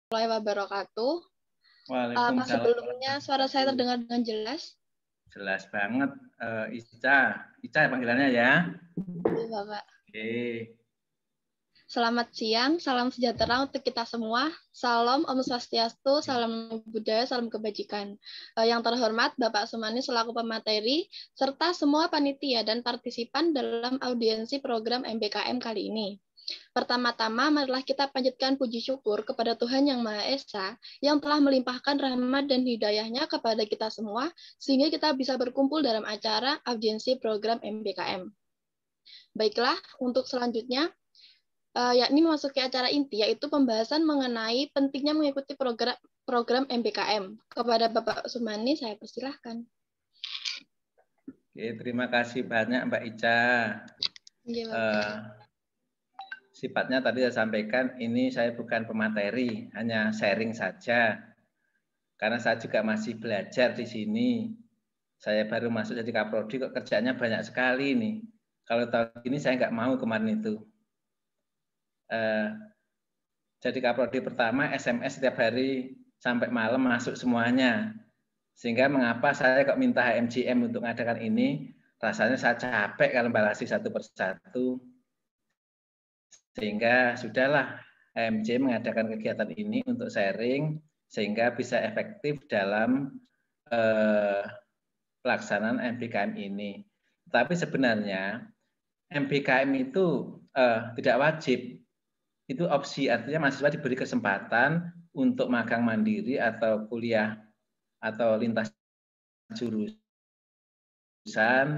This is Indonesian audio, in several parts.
Wabarakatuh. Waalaikumsalam. Sebelumnya suara saya terdengar dengan jelas? Jelas banget, Ica. Ica panggilannya ya. Iya, Bapak. Oke. Selamat siang, salam sejahtera untuk kita semua. Salam Om Swastiastu, salam budaya, salam kebajikan. Yang terhormat Bapak Sumani selaku pemateri, serta semua panitia dan partisipan dalam audiensi program MBKM kali ini. Pertama-tama, marilah kita panjatkan puji syukur kepada Tuhan Yang Maha Esa yang telah melimpahkan rahmat dan hidayahnya kepada kita semua, sehingga kita bisa berkumpul dalam acara audiensi program MBKM. Baiklah, untuk selanjutnya, yakni memasuki acara inti, yaitu pembahasan mengenai pentingnya mengikuti program MBKM. Kepada Bapak Sumani, saya persilahkan. Oke, terima kasih banyak Mbak Ica. Sifatnya tadi saya sampaikan, ini saya bukan pemateri, hanya sharing saja. Karena saya juga masih belajar di sini. Saya baru masuk jadi Kaprodi, kok kerjanya banyak sekali nih. Kalau tahun ini saya nggak mau kemarin itu. Jadi Kaprodi pertama, SMS setiap hari sampai malam masuk semuanya. Sehingga mengapa saya kok minta HMJM untuk mengadakan ini, rasanya saya capek kalau balasi satu persatu. Sehingga sudahlah HMJ mengadakan kegiatan ini untuk sharing sehingga bisa efektif dalam pelaksanaan MBKM ini. Tapi sebenarnya MBKM itu tidak wajib, itu opsi, artinya mahasiswa diberi kesempatan untuk magang mandiri atau kuliah atau lintas jurusan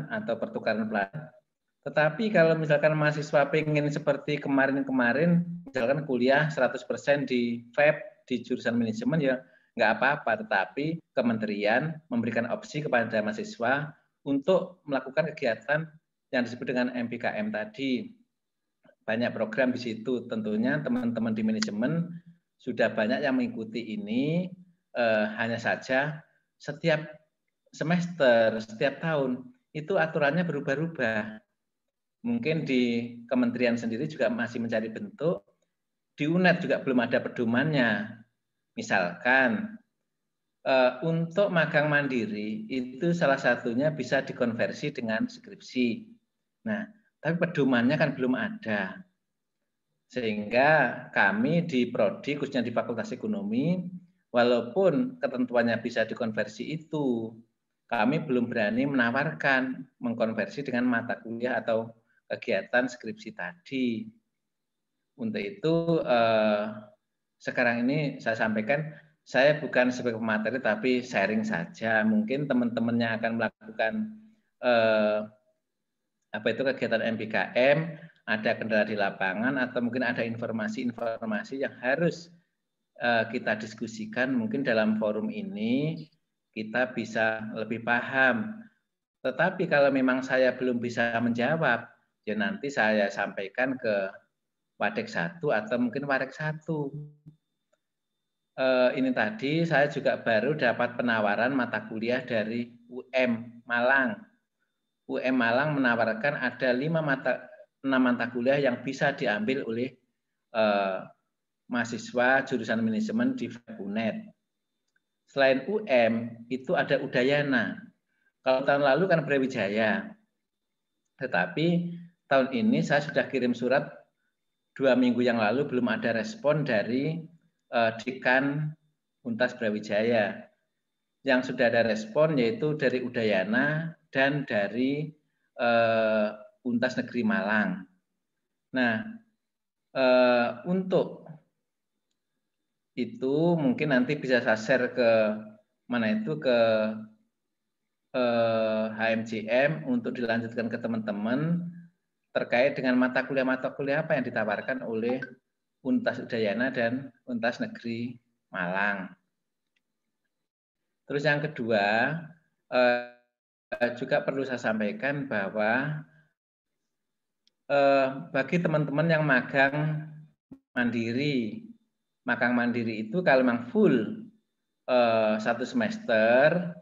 atau pertukaran pelajar. Tetapi kalau misalkan mahasiswa pengen seperti kemarin-kemarin, misalkan kuliah 100% di FEB, di jurusan manajemen, ya nggak apa-apa. Tetapi kementerian memberikan opsi kepada mahasiswa untuk melakukan kegiatan yang disebut dengan MBKM tadi. Banyak program di situ. Tentunya teman-teman di manajemen sudah banyak yang mengikuti ini. Hanya saja setiap semester, setiap tahun, itu aturannya berubah-ubah. Mungkin di kementerian sendiri juga masih mencari bentuk, di UNED juga belum ada pedomannya. Misalkan untuk magang mandiri itu salah satunya bisa dikonversi dengan skripsi. Nah, tapi pedomannya kan belum ada. Sehingga kami di Prodi, khususnya di Fakultas Ekonomi, walaupun ketentuannya bisa dikonversi itu, kami belum berani menawarkan mengkonversi dengan mata kuliah atau kegiatan skripsi tadi. Untuk itu sekarang ini saya sampaikan, saya bukan sebagai pemateri tapi sharing saja. Mungkin teman-temannya akan melakukan kegiatan MBKM, ada kendala di lapangan atau mungkin ada informasi-informasi yang harus kita diskusikan. Mungkin dalam forum ini kita bisa lebih paham. Tetapi kalau memang saya belum bisa menjawab, ya nanti saya sampaikan ke Wadek 1 atau mungkin Warek 1. Ini tadi saya juga baru dapat penawaran mata kuliah dari UM Malang. UM Malang menawarkan ada 6 mata kuliah yang bisa diambil oleh mahasiswa jurusan manajemen di UNED. Selain UM, itu ada Udayana. Kalau tahun lalu kan Brawijaya. Tetapi tahun ini saya sudah kirim surat 2 minggu yang lalu, belum ada respon dari Dekan Untas Brawijaya. Yang sudah ada respon yaitu dari Udayana dan dari Untas Negeri Malang. Nah, untuk itu mungkin nanti bisa saya share ke mana itu, ke HMJM untuk dilanjutkan ke teman-teman terkait dengan mata kuliah apa yang ditawarkan oleh Untas Udayana dan Untas Negeri Malang. Terus yang kedua, juga perlu saya sampaikan bahwa bagi teman-teman yang magang mandiri itu kalau memang full 1 semester,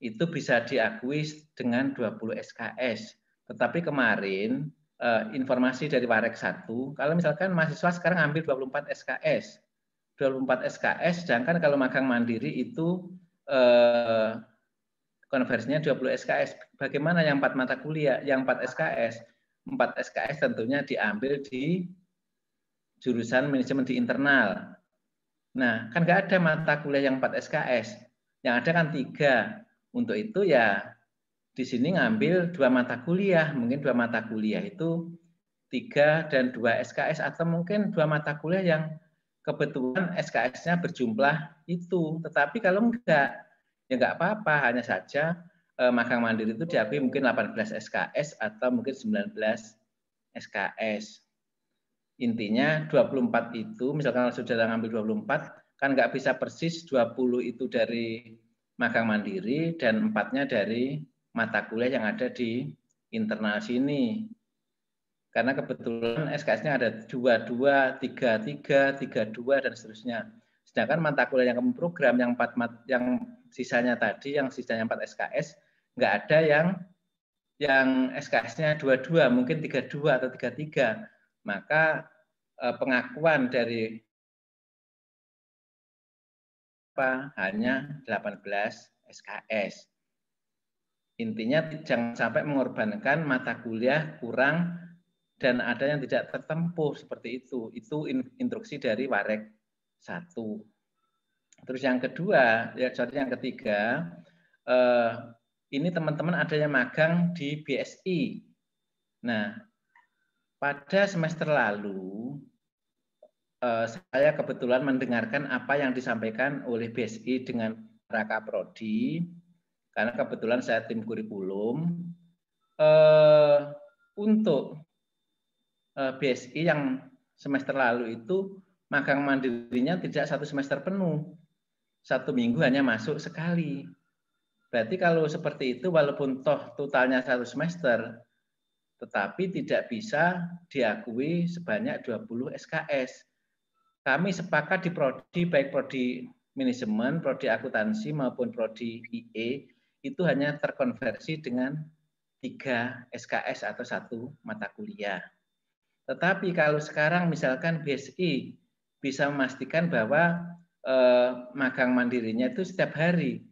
itu bisa diakui dengan 20 SKS. Tetapi kemarin informasi dari Warek 1, kalau misalkan mahasiswa sekarang ambil 24 SKS, 24 SKS, sedangkan kalau magang mandiri itu konversinya 20 SKS. Bagaimana yang 4 mata kuliah, yang 4 SKS? 4 SKS tentunya diambil di jurusan manajemen di internal. Nah, kan nggak ada mata kuliah yang 4 SKS. Yang ada kan 3. Untuk itu ya di sini ngambil 2 mata kuliah. Mungkin 2 mata kuliah itu 3 dan 2 SKS, atau mungkin 2 mata kuliah yang kebetulan SKS-nya berjumlah itu. Tetapi kalau enggak, ya enggak apa-apa. Hanya saja magang mandiri itu diakui mungkin 18 SKS atau mungkin 19 SKS. Intinya 24 itu, misalkan saudara ngambil 24, kan enggak bisa persis 20 itu dari magang mandiri dan 4-nya dari mata kuliah yang ada di internal sini. Karena kebetulan SKS-nya ada 22, 33, 32 dan seterusnya. Sedangkan mata kuliah yang kamu program yang 4 yang sisanya tadi, yang sisanya 4 SKS, nggak ada yang SKS-nya 22, mungkin 32 atau 33. Maka pengakuan dari hanya 18 SKS. Intinya jangan sampai mengorbankan mata kuliah kurang dan ada yang tidak tertempuh seperti itu. Itu instruksi dari Warek 1. Terus yang kedua, yang ketiga, ini teman-teman ada yang magang di BSI. Nah, pada semester lalu, saya kebetulan mendengarkan apa yang disampaikan oleh BSI dengan para kaprodi, karena kebetulan saya tim kurikulum, untuk BSI yang semester lalu itu magang mandirinya tidak 1 semester penuh. 1 minggu hanya masuk sekali. Berarti kalau seperti itu walaupun toh totalnya 1 semester, tetapi tidak bisa diakui sebanyak 20 SKS. Kami sepakat di prodi, baik prodi manajemen, prodi akuntansi maupun prodi IE, itu hanya terkonversi dengan 3 SKS atau 1 mata kuliah. Tetapi kalau sekarang misalkan BSI bisa memastikan bahwa magang mandirinya itu setiap hari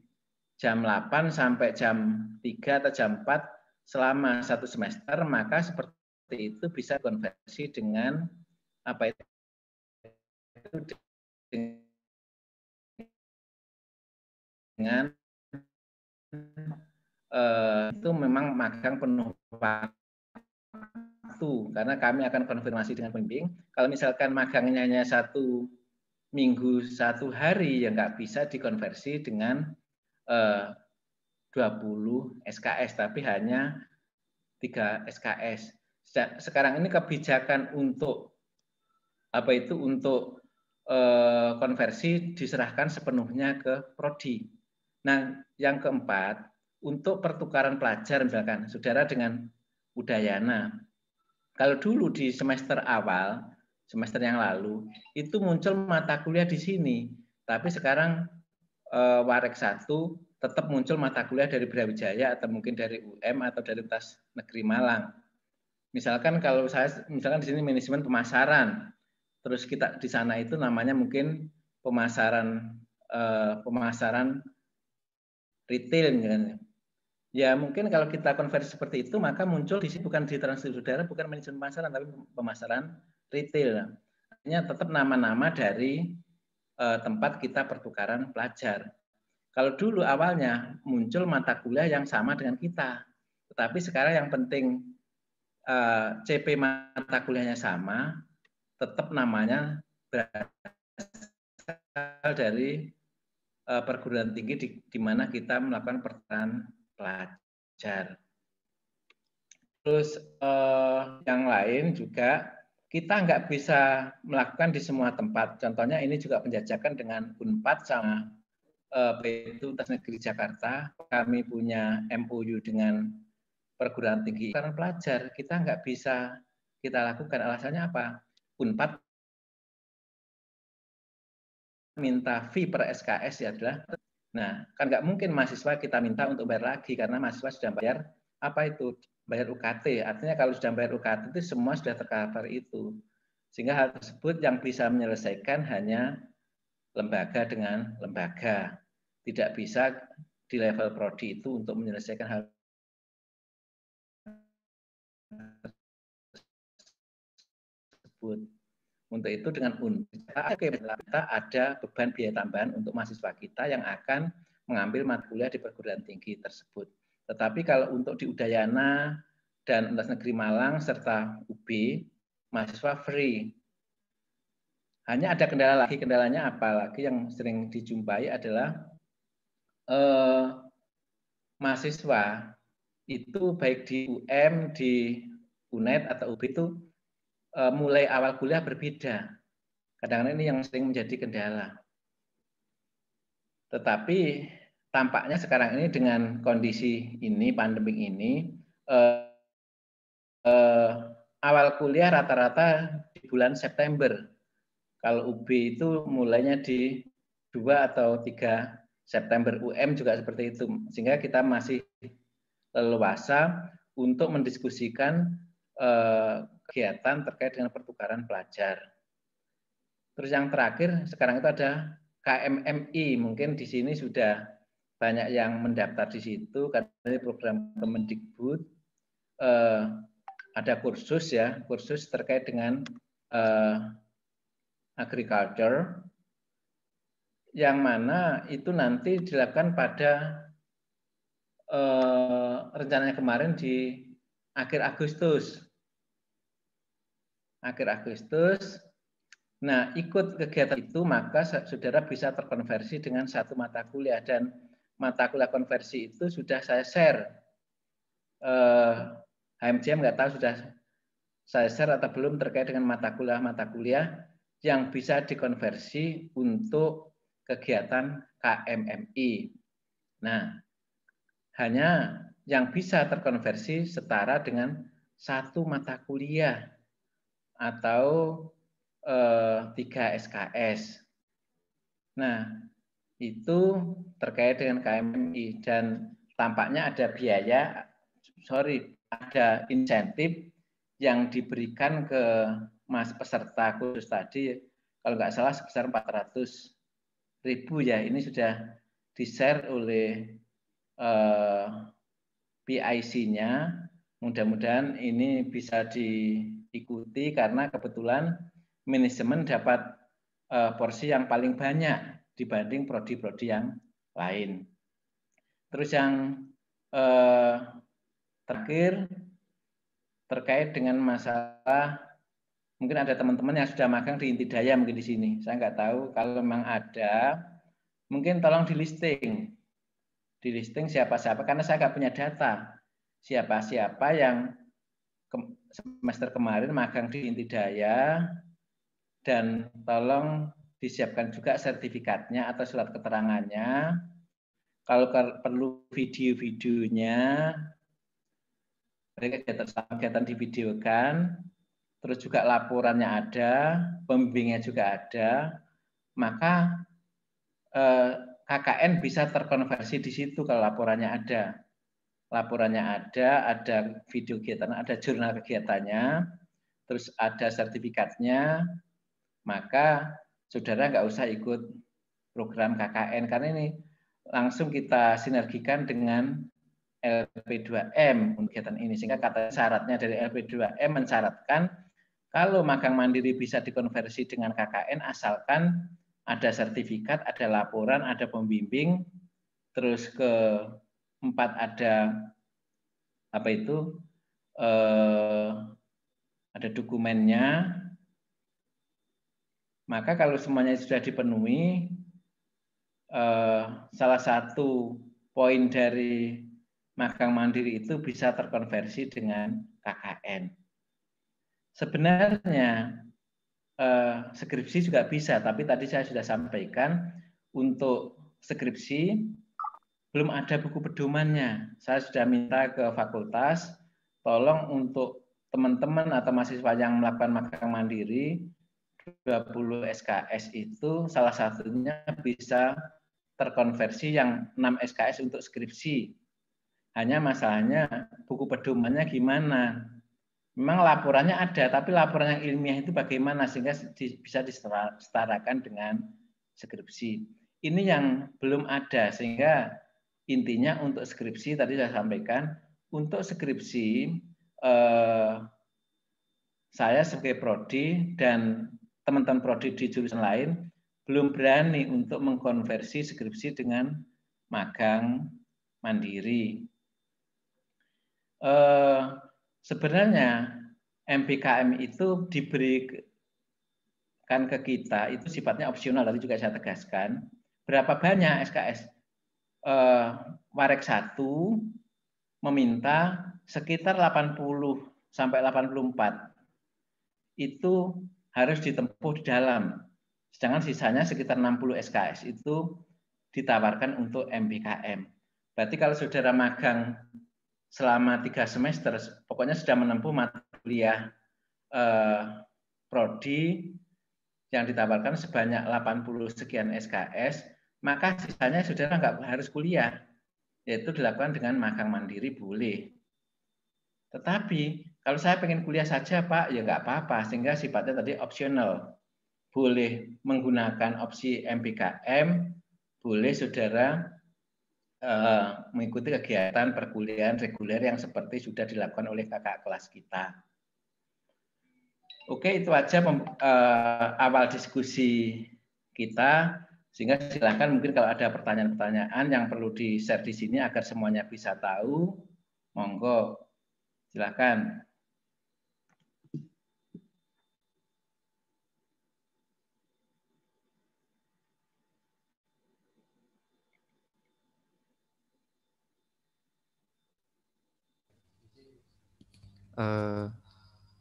jam 8 sampai jam 3 atau jam 4 selama 1 semester, maka seperti itu bisa konversi dengan apa itu dengan itu memang magang penuh waktu, karena kami akan konfirmasi dengan pembimbing. Kalau misalkan magangnya hanya 1 minggu 1 hari, ya nggak bisa dikonversi dengan 20 SKS, tapi hanya 3 SKS. Sekarang ini kebijakan untuk untuk konversi diserahkan sepenuhnya ke prodi. Nah, yang keempat, untuk pertukaran pelajar misalkan saudara dengan Udayana. Kalau dulu di semester awal, semester yang lalu, itu muncul mata kuliah di sini. Tapi sekarang Warek 1 tetap muncul mata kuliah dari Brawijaya atau mungkin dari UM atau dari Universitas Negeri Malang. Misalkan kalau saya misalkan di sini manajemen pemasaran, terus kita di sana itu namanya mungkin pemasaran retail misalnya. Ya mungkin kalau kita konversi seperti itu, maka muncul di sini bukan di transkripsi saudara, bukan manajemen pemasaran, tapi pemasaran retail. Artinya tetap nama-nama dari tempat kita pertukaran pelajar. Kalau dulu awalnya muncul mata kuliah yang sama dengan kita, tetapi sekarang yang penting CP mata kuliahnya sama, tetap namanya berasal dari perguruan tinggi di mana kita melakukan pertukaran pelajar. Terus yang lain juga kita nggak bisa melakukan di semua tempat. Contohnya ini juga penjajakan dengan Unpad sama Universitas Negeri Jakarta. Kami punya MOU dengan perguruan tinggi pertukaran pelajar. Kita nggak bisa kita lakukan. Alasannya apa? Unpad minta fee per SKS ya adalah, nah kan nggak mungkin mahasiswa kita minta untuk bayar lagi karena mahasiswa sudah bayar apa itu, bayar UKT. Artinya kalau sudah bayar UKT itu semua sudah tercover itu, sehingga hal tersebut yang bisa menyelesaikan hanya lembaga dengan lembaga. Tidak bisa di level prodi itu untuk menyelesaikan hal tersebut. Untuk itu dengan kita ada beban biaya tambahan untuk mahasiswa kita yang akan mengambil mata kuliah di perguruan tinggi tersebut. Tetapi kalau untuk di Udayana dan Universitas Negeri Malang serta UB, mahasiswa free. Hanya ada kendala lagi, kendalanya apalagi yang sering dijumpai adalah mahasiswa itu baik di UM, di UNED atau UB itu mulai awal kuliah berbeda. Kadang-kadang ini yang sering menjadi kendala. Tetapi tampaknya sekarang ini dengan kondisi ini, pandemi ini, awal kuliah rata-rata di bulan September. Kalau UB itu mulainya di 2 atau 3 September, UM juga seperti itu. Sehingga kita masih leluasa untuk mendiskusikan kegiatan terkait dengan pertukaran pelajar. Terus yang terakhir sekarang itu ada KMMI, mungkin di sini sudah banyak yang mendaftar di situ karena program Kemendikbud ada kursus ya, kursus terkait dengan agriculture yang mana itu nanti dilakukan pada rencananya kemarin di akhir Agustus. Nah, ikut kegiatan itu maka saudara bisa terkonversi dengan satu mata kuliah dan mata kuliah konversi itu sudah saya share. HMJM nggak tahu sudah saya share atau belum terkait dengan mata kuliah yang bisa dikonversi untuk kegiatan KMMI. Nah, hanya yang bisa terkonversi setara dengan satu mata kuliah atau 3 SKS. Nah, itu terkait dengan KMMI dan tampaknya ada ada insentif yang diberikan ke peserta khusus tadi, kalau nggak salah sebesar 400.000 ya. Ini sudah di-share oleh PIC-nya. Mudah-mudahan ini bisa diikuti karena kebetulan manajemen dapat porsi yang paling banyak dibanding prodi-prodi yang lain. Terus yang terakhir terkait dengan masalah, mungkin ada teman-teman yang sudah magang di Intidaya mungkin di sini. Saya nggak tahu, kalau memang ada, mungkin tolong di listing siapa-siapa, karena saya nggak punya data siapa-siapa yang semester kemarin magang di Intidaya, dan tolong disiapkan juga sertifikatnya atau surat keterangannya. Kalau perlu video-videonya, kegiatan divideokan, terus juga laporannya ada, pembimbingnya juga ada, maka KKN bisa terkonversi di situ kalau laporannya ada. Laporannya ada video kegiatan, ada jurnal kegiatannya, terus ada sertifikatnya, maka saudara nggak usah ikut program KKN karena ini langsung kita sinergikan dengan LP2M kegiatan ini, sehingga kata syaratnya dari LP2M mensyaratkan kalau magang mandiri bisa dikonversi dengan KKN asalkan ada sertifikat, ada laporan, ada pembimbing, terus keempat ada apa itu ada dokumennya. Maka kalau semuanya sudah dipenuhi, salah satu poin dari magang mandiri itu bisa terkonversi dengan KKN. Sebenarnya skripsi juga bisa, tapi tadi saya sudah sampaikan untuk skripsi belum ada buku pedomannya. Saya sudah minta ke fakultas, tolong untuk teman-teman atau mahasiswa yang melakukan magang mandiri 20 SKS itu salah satunya bisa terkonversi yang 6 SKS untuk skripsi. Hanya masalahnya buku pedomannya gimana? Memang laporannya ada, tapi laporan yang ilmiah itu bagaimana sehingga bisa disetarakan dengan skripsi. Ini yang belum ada, sehingga intinya untuk skripsi tadi saya sampaikan, untuk skripsi saya sebagai prodi dan teman-teman prodi di jurusan lain belum berani untuk mengkonversi skripsi dengan magang mandiri. Sebenarnya MBKM itu diberikan ke kita itu sifatnya opsional, tadi juga saya tegaskan. Berapa banyak SKS? Warek 1 meminta sekitar 80 sampai 84. Itu harus ditempuh di dalam. Sedangkan sisanya sekitar 60 SKS itu ditawarkan untuk MBKM. Berarti kalau saudara magang selama 3 semester, pokoknya sudah menempuh mata kuliah prodi yang ditawarkan sebanyak 80 sekian SKS, maka sisanya saudara nggak harus kuliah, yaitu dilakukan dengan magang mandiri boleh. Tetapi kalau saya pengen kuliah saja Pak, ya nggak apa-apa, sehingga sifatnya tadi opsional. Boleh menggunakan opsi MBKM, boleh saudara mengikuti kegiatan perkuliahan reguler yang seperti sudah dilakukan oleh kakak kelas kita. Oke, itu aja awal diskusi kita. Sehingga silakan mungkin kalau ada pertanyaan-pertanyaan yang perlu di-share di sini agar semuanya bisa tahu, monggo. Silakan.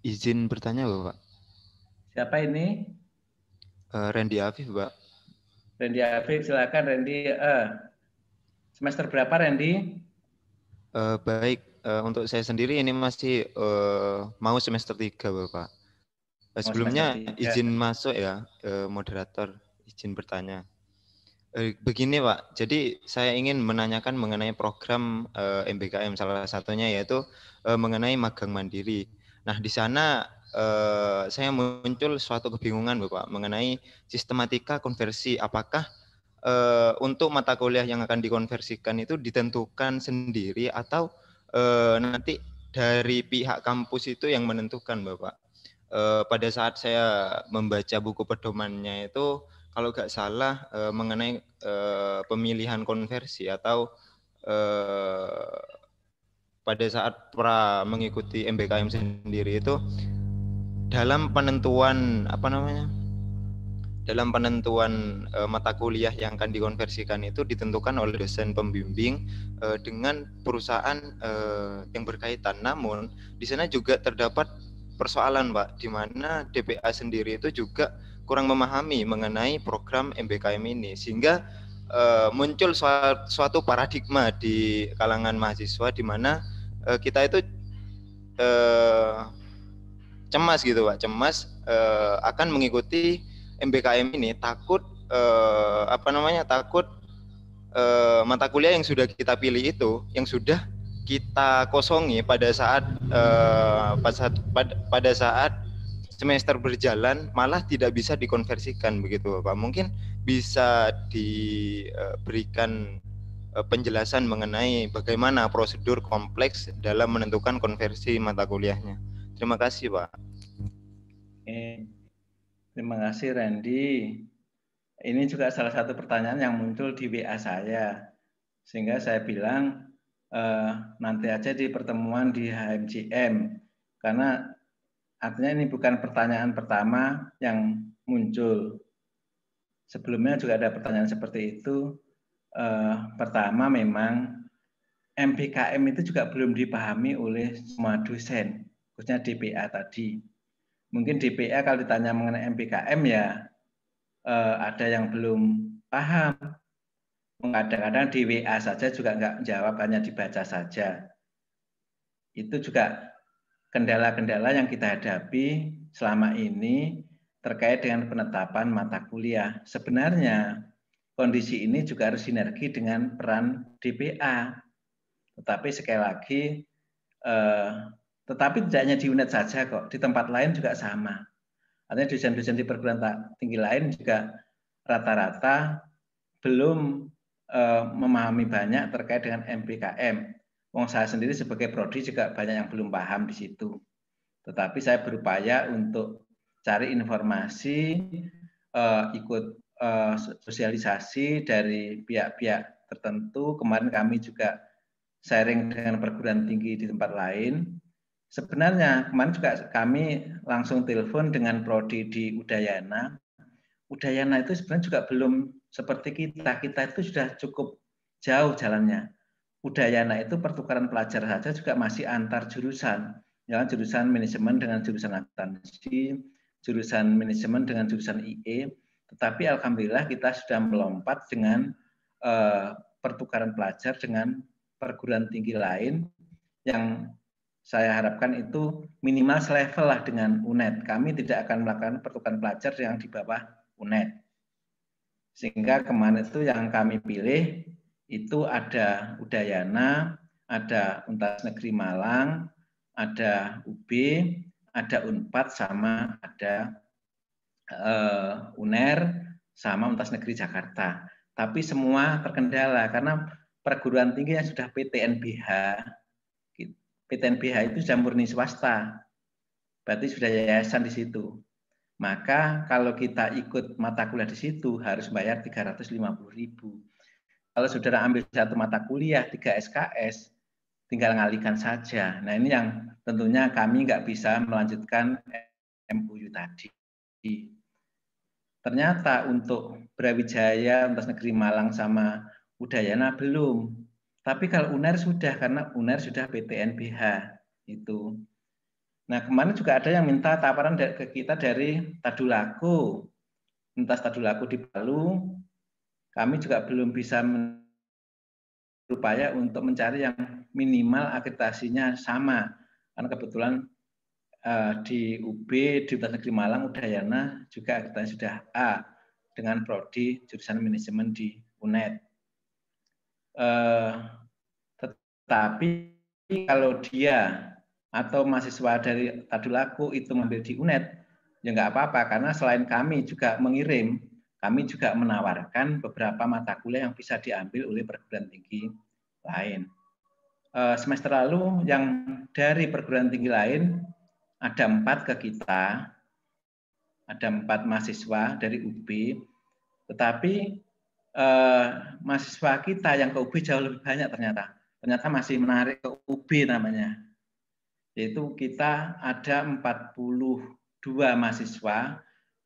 Izin bertanya, Bapak. Siapa ini? Randy Afif, Pak. Randy Afif, silakan Randy. Semester berapa Randy? Baik, untuk saya sendiri ini masih mau semester 3, Bapak. Sebelumnya izin masuk ya, moderator, izin bertanya. Begini Pak, jadi saya ingin menanyakan mengenai program MBKM, salah satunya yaitu mengenai magang mandiri. Nah di sana saya muncul suatu kebingungan Bapak mengenai sistematika konversi. Apakah untuk mata kuliah yang akan dikonversikan itu ditentukan sendiri atau nanti dari pihak kampus itu yang menentukan Bapak? Pada saat saya membaca buku pedomannya itu, kalau nggak salah mengenai pemilihan konversi atau pada saat mengikuti MBKM sendiri itu dalam penentuan dalam penentuan mata kuliah yang akan dikonversikan itu ditentukan oleh dosen pembimbing dengan perusahaan yang berkaitan. Namun di sana juga terdapat persoalan Pak, di mana DPA sendiri itu juga kurang memahami mengenai program MBKM ini, sehingga muncul suatu paradigma di kalangan mahasiswa di mana kita itu cemas gitu Pak, cemas akan mengikuti MBKM ini, takut takut mata kuliah yang sudah kita pilih itu, yang sudah kita kosongi pada saat semester berjalan malah tidak bisa dikonversikan begitu Pak. Mungkin bisa diberikan penjelasan mengenai bagaimana prosedur kompleks dalam menentukan konversi mata kuliahnya. Terima kasih Pak. Terima kasih Randy. Ini juga salah satu pertanyaan yang muncul di WA saya. Sehingga saya bilang nanti aja di pertemuan di HMJM. Karena artinya ini bukan pertanyaan pertama yang muncul. Sebelumnya juga ada pertanyaan seperti itu. Pertama memang MBKM itu juga belum dipahami oleh semua dosen, khususnya DPA tadi. Mungkin DPA kalau ditanya mengenai MBKM ya ada yang belum paham. Kadang-kadang di WA saja juga nggak jawab, hanya dibaca saja. Itu juga kendala-kendala yang kita hadapi selama ini terkait dengan penetapan mata kuliah. Sebenarnya kondisi ini juga harus sinergi dengan peran DPA. Tetapi sekali lagi, tetapi tidak hanya di UNED saja kok, di tempat lain juga sama. Artinya dosen-dosen di perguruan tinggi lain juga rata-rata belum memahami banyak terkait dengan MPKM. Wong saya sendiri sebagai prodi juga banyak yang belum paham di situ. Tetapi saya berupaya untuk cari informasi, ikut sosialisasi dari pihak-pihak tertentu. Kemarin kami juga sharing dengan perguruan tinggi di tempat lain. Sebenarnya kemarin juga kami langsung telepon dengan prodi di Udayana. Udayana itu sebenarnya juga belum seperti kita. Kita itu sudah cukup jauh jalannya. Udayana itu pertukaran pelajar saja juga masih antar jurusan. Ya, jurusan manajemen dengan jurusan akuntansi, jurusan manajemen dengan jurusan IE. Tetapi alhamdulillah kita sudah melompat dengan pertukaran pelajar dengan perguruan tinggi lain yang saya harapkan itu minimal selevel lah dengan UNED. Kami tidak akan melakukan pertukaran pelajar yang di bawah UNED. Sehingga kemarin itu yang kami pilih itu ada Udayana, ada Untas Negeri Malang, ada UB, ada Unpad, sama ada UNER, sama Untas Negeri Jakarta. Tapi semua terkendala karena perguruan tinggi yang sudah PTNBH, PTNBH itu sudah murni swasta, berarti sudah yayasan di situ. Maka kalau kita ikut mata kuliah di situ harus bayar 350.000. Kalau saudara ambil satu mata kuliah 3 SKS, tinggal ngalihkan saja. Nah ini yang tentunya kami nggak bisa melanjutkan MUU tadi. Ternyata untuk Brawijaya, Untas Negeri Malang sama Udayana belum. Tapi kalau UNER sudah, karena UNER sudah PTNBH itu. Nah kemarin juga ada yang minta tawaran ke kita dari Tadulako, Untas Tadulako di Palu. Kami juga belum bisa berupaya untuk mencari yang minimal akreditasinya sama. Karena kebetulan di UB, di Untas Negeri Malang, Udayana juga akreditasinya sudah A dengan prodi jurusan manajemen di UNED. Tetapi kalau dia atau mahasiswa dari Tadulako itu mengambil di UNED, ya nggak apa-apa, karena selain kami juga mengirim, kami juga menawarkan beberapa mata kuliah yang bisa diambil oleh perguruan tinggi lain. Semester lalu yang dari perguruan tinggi lain ada 4 ke kita, ada 4 mahasiswa dari UB, tetapi mahasiswa kita yang ke UB jauh lebih banyak ternyata. Ternyata masih menarik ke UB namanya. Yaitu kita ada 42 mahasiswa,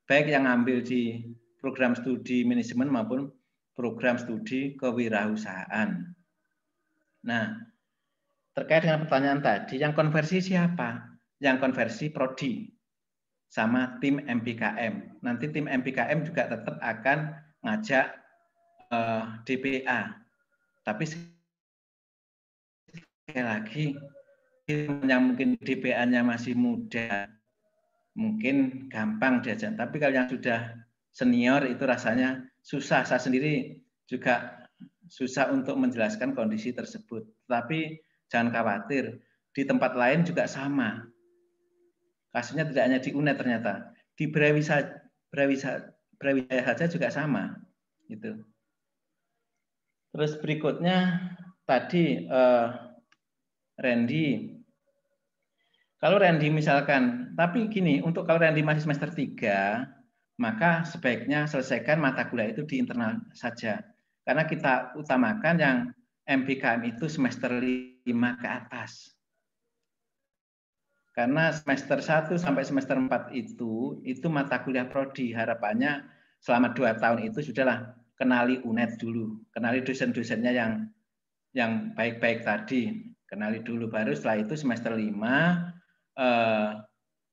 baik yang ambil di program studi manajemen maupun program studi kewirausahaan. Nah, terkait dengan pertanyaan tadi, yang konversi siapa? Yang konversi prodi sama tim MPKM. Nanti tim MPKM juga tetap akan ngajak DPA. Tapi sekali lagi, yang mungkin DPA-nya masih muda, mungkin gampang diajak. Tapi kalau yang sudah senior itu rasanya susah. Saya sendiri juga susah untuk menjelaskan kondisi tersebut. Tapi jangan khawatir, di tempat lain juga sama. Kasusnya tidak hanya di UNED ternyata, di Brawijaya saja juga sama. Gitu. Terus berikutnya tadi Randy. Kalau Randy misalkan, tapi gini, untuk kalau Randy masih semester 3, maka sebaiknya selesaikan mata kuliah itu di internal saja. Karena kita utamakan yang MPKM itu semester 5 ke atas. Karena semester 1 sampai semester 4 itu mata kuliah prodi. Harapannya selama 2 tahun itu sudahlah kenali UNED dulu. Kenali dosen-dosennya yang baik-baik tadi. Kenali dulu, baru setelah itu semester 5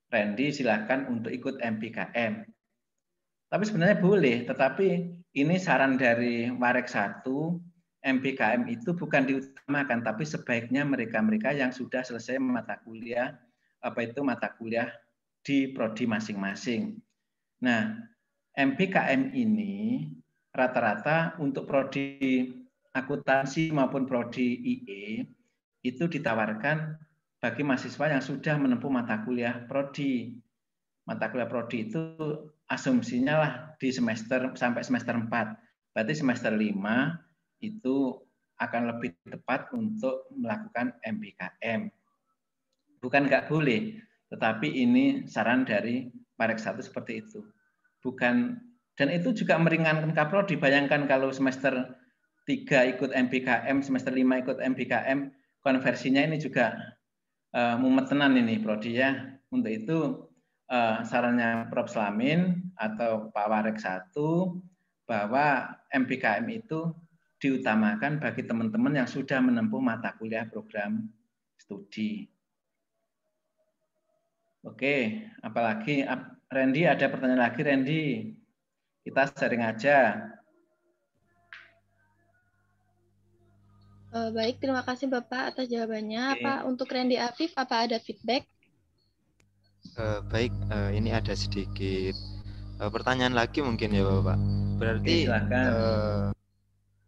Randy silakan untuk ikut MPKM. Tapi sebenarnya boleh, tetapi ini saran dari Warek 1, MPKM itu bukan diutamakan, tapi sebaiknya mereka-mereka yang sudah selesai mata kuliah di prodi masing-masing. Nah, MPKM ini rata-rata untuk prodi akuntansi maupun prodi IE itu ditawarkan bagi mahasiswa yang sudah menempuh mata kuliah prodi. Mata kuliah prodi itu asumsinya lah di semester sampai semester 4. Berarti semester 5 itu akan lebih tepat untuk melakukan MBKM. Bukan nggak boleh, tetapi ini saran dari Parek 1 seperti itu. Bukan, dan itu juga meringankan Kaprodi. Bayangkan kalau semester 3 ikut MBKM, semester 5 ikut MBKM, konversinya ini juga mumetenan ini Prodi ya. Untuk itu sarannya Prof. Slamin atau Pak Warek 1 bahwa MBKM itu diutamakan bagi teman-teman yang sudah menempuh mata kuliah program studi. Oke, apalagi Randy, ada pertanyaan lagi Randy? Kita sharing aja. Baik, terima kasih Bapak atas jawabannya. Oke. Apa untuk Randy Afif, apa ada feedback? Baik, ini ada sedikit pertanyaan lagi mungkin ya Bapak. Berarti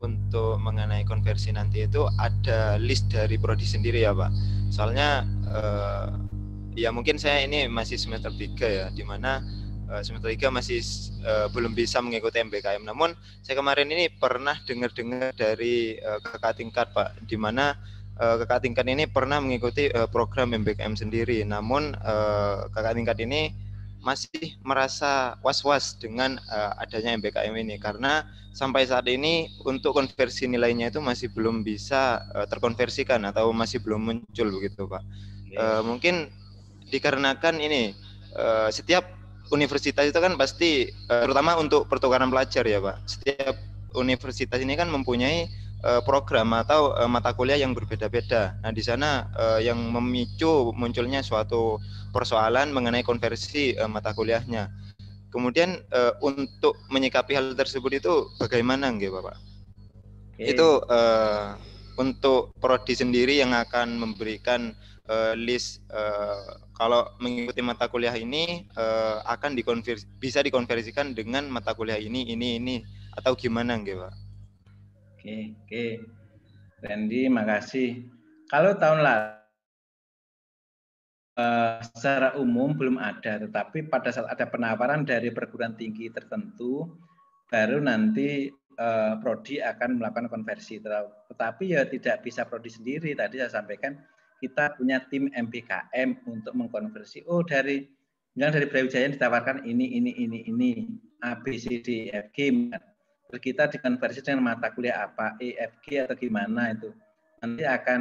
untuk mengenai konversi nanti itu ada list dari prodi sendiri ya Pak. Soalnya ya mungkin saya ini masih semester 3 ya, di mana semester 3 masih belum bisa mengikuti MBKM. Namun saya kemarin ini pernah dengar-dengar dari kakak tingkat Pak, di mana kakak tingkat ini pernah mengikuti program MBKM sendiri. Namun kakak tingkat ini masih merasa was-was dengan adanya MBKM ini, karena sampai saat ini untuk konversi nilainya itu masih belum bisa terkonversikan atau masih belum muncul begitu Pak. Mungkin dikarenakan ini setiap universitas itu kan pasti terutama untuk pertukaran pelajar ya Pak. Setiap universitas ini kan mempunyai program atau mata kuliah yang berbeda-beda. Nah, di sana yang memicu munculnya suatu persoalan mengenai konversi mata kuliahnya. Kemudian untuk menyikapi hal tersebut itu bagaimana nggih Bapak? Itu untuk prodi sendiri yang akan memberikan list kalau mengikuti mata kuliah ini akan bisa dikonversikan dengan mata kuliah ini atau gimana nggih Pak? Oke. Randy, makasih. Kalau tahun lalu secara umum belum ada, tetapi pada saat ada penawaran dari perguruan tinggi tertentu, baru nanti prodi akan melakukan konversi. Tetapi ya tidak bisa prodi sendiri. Tadi saya sampaikan kita punya tim MBKM untuk mengkonversi. Oh, dari Brawijaya ditawarkan ini, A, B, C, D, E, F, G. Terus kita dikonversi dengan mata kuliah apa, E, F, G atau gimana itu. Nanti akan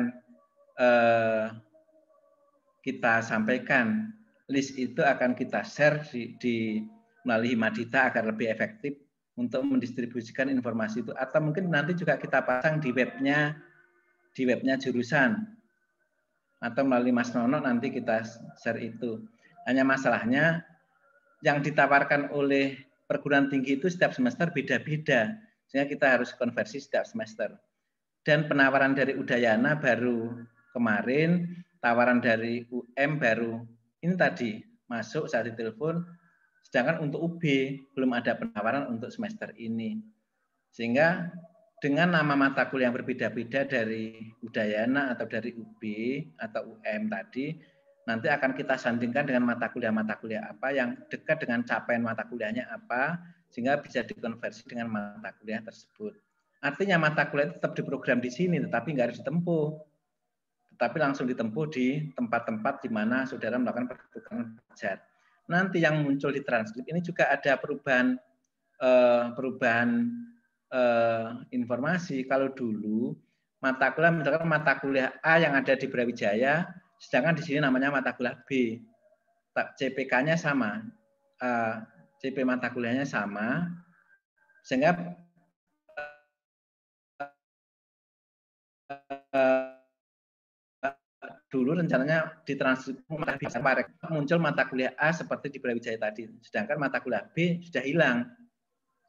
kita sampaikan. List itu akan kita share di melalui Himadita agar lebih efektif untuk mendistribusikan informasi itu. Atau mungkin nanti juga kita pasang di webnya jurusan. Atau melalui Mas Nono nanti kita share itu. Hanya masalahnya yang ditawarkan oleh perguruan tinggi itu setiap semester beda-beda. Sehingga kita harus konversi setiap semester. Dan penawaran dari Udayana baru kemarin, tawaran dari UM baru ini tadi masuk saat ditelepon. Sedangkan untuk UB belum ada penawaran untuk semester ini. Sehingga dengan nama mata kuliah yang berbeda-beda dari Udayana atau dari UB atau UM tadi, nanti akan kita sandingkan dengan mata kuliah apa yang dekat dengan capaian mata kuliahnya apa, sehingga bisa dikonversi dengan mata kuliah tersebut. Artinya mata kuliah tetap diprogram di sini, tetapi nggak harus ditempuh. Tetapi langsung ditempuh di tempat-tempat di mana saudara melakukan pertukaran pelajar. Nanti yang muncul di transkrip ini juga ada perubahan informasi. Kalau dulu mata kuliah, misalkan mata kuliah A yang ada di Brawijaya, sedangkan di sini namanya mata kuliah B. CPK-nya sama, CP mata kuliahnya sama, sehingga dulu rencananya di transkrip muncul mata kuliah A seperti di Brawijaya tadi, sedangkan mata kuliah B sudah hilang,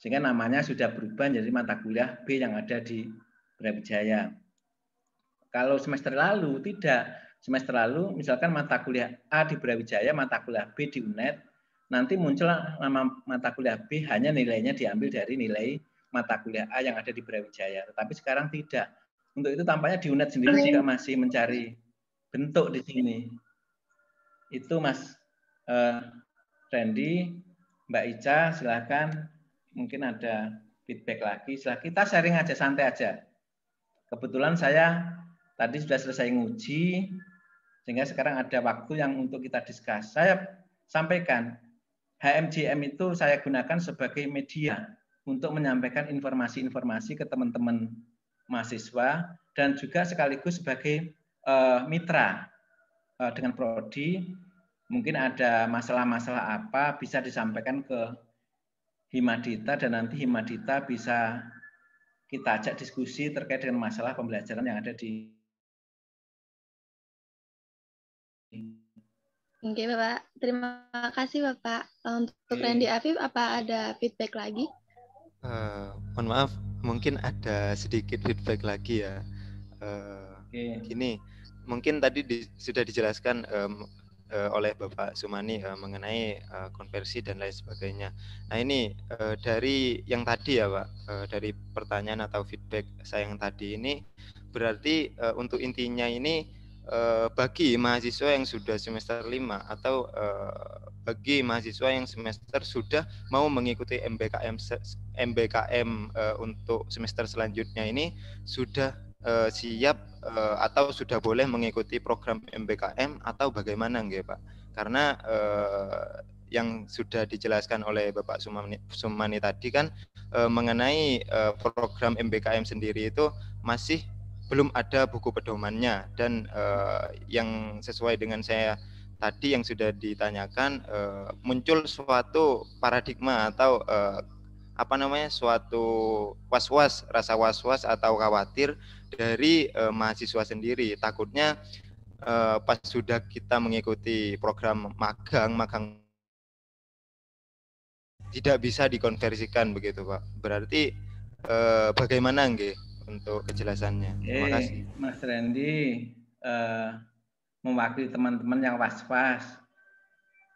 sehingga namanya sudah berubah menjadi mata kuliah B yang ada di Brawijaya. Kalau semester lalu tidak, semester lalu misalkan mata kuliah A di Brawijaya, mata kuliah B di UNED, nanti muncul nama mata kuliah B hanya nilainya diambil dari nilai mata kuliah A yang ada di Brawijaya. Tetapi sekarang tidak. Untuk itu tampaknya di UNED sendiri juga masih mencari bentuk di sini. Itu Mas Randy, Mbak Ica, silakan mungkin ada feedback lagi. Setelah kita sharing aja, santai aja. Kebetulan saya tadi sudah selesai nguji, sehingga sekarang ada waktu yang untuk kita diskus. Saya sampaikan, HMJM itu saya gunakan sebagai media untuk menyampaikan informasi-informasi ke teman-teman mahasiswa dan juga sekaligus sebagai mitra dengan prodi. Mungkin ada masalah-masalah apa bisa disampaikan ke Himadita dan nanti Himadita bisa kita ajak diskusi terkait dengan masalah pembelajaran yang ada di. Oke, Bapak. Terima kasih, Bapak. Untuk Randy Afif, apa ada feedback lagi? Mohon maaf, mungkin ada sedikit feedback lagi ya. Gini, mungkin tadi sudah dijelaskan oleh Bapak Sumani mengenai konversi dan lain sebagainya. Nah ini dari yang tadi ya Pak, dari pertanyaan atau feedback saya yang tadi ini, berarti untuk intinya ini bagi mahasiswa yang sudah semester 5 atau bagi mahasiswa yang semester sudah mau mengikuti MBKM untuk semester selanjutnya ini sudah siap atau sudah boleh mengikuti program MBKM atau bagaimana nggih Pak? Karena yang sudah dijelaskan oleh Bapak Sumani tadi kan mengenai program MBKM sendiri itu masih belum ada buku pedomannya dan yang sesuai dengan saya tadi yang sudah ditanyakan muncul suatu paradigma atau suatu was-was, rasa was-was atau khawatir dari mahasiswa sendiri. Takutnya pas sudah kita mengikuti program magang tidak bisa dikonversikan begitu Pak. Berarti bagaimana nggih untuk kejelasannya? Terima kasih. Mas Randy mewakili teman-teman yang was-was.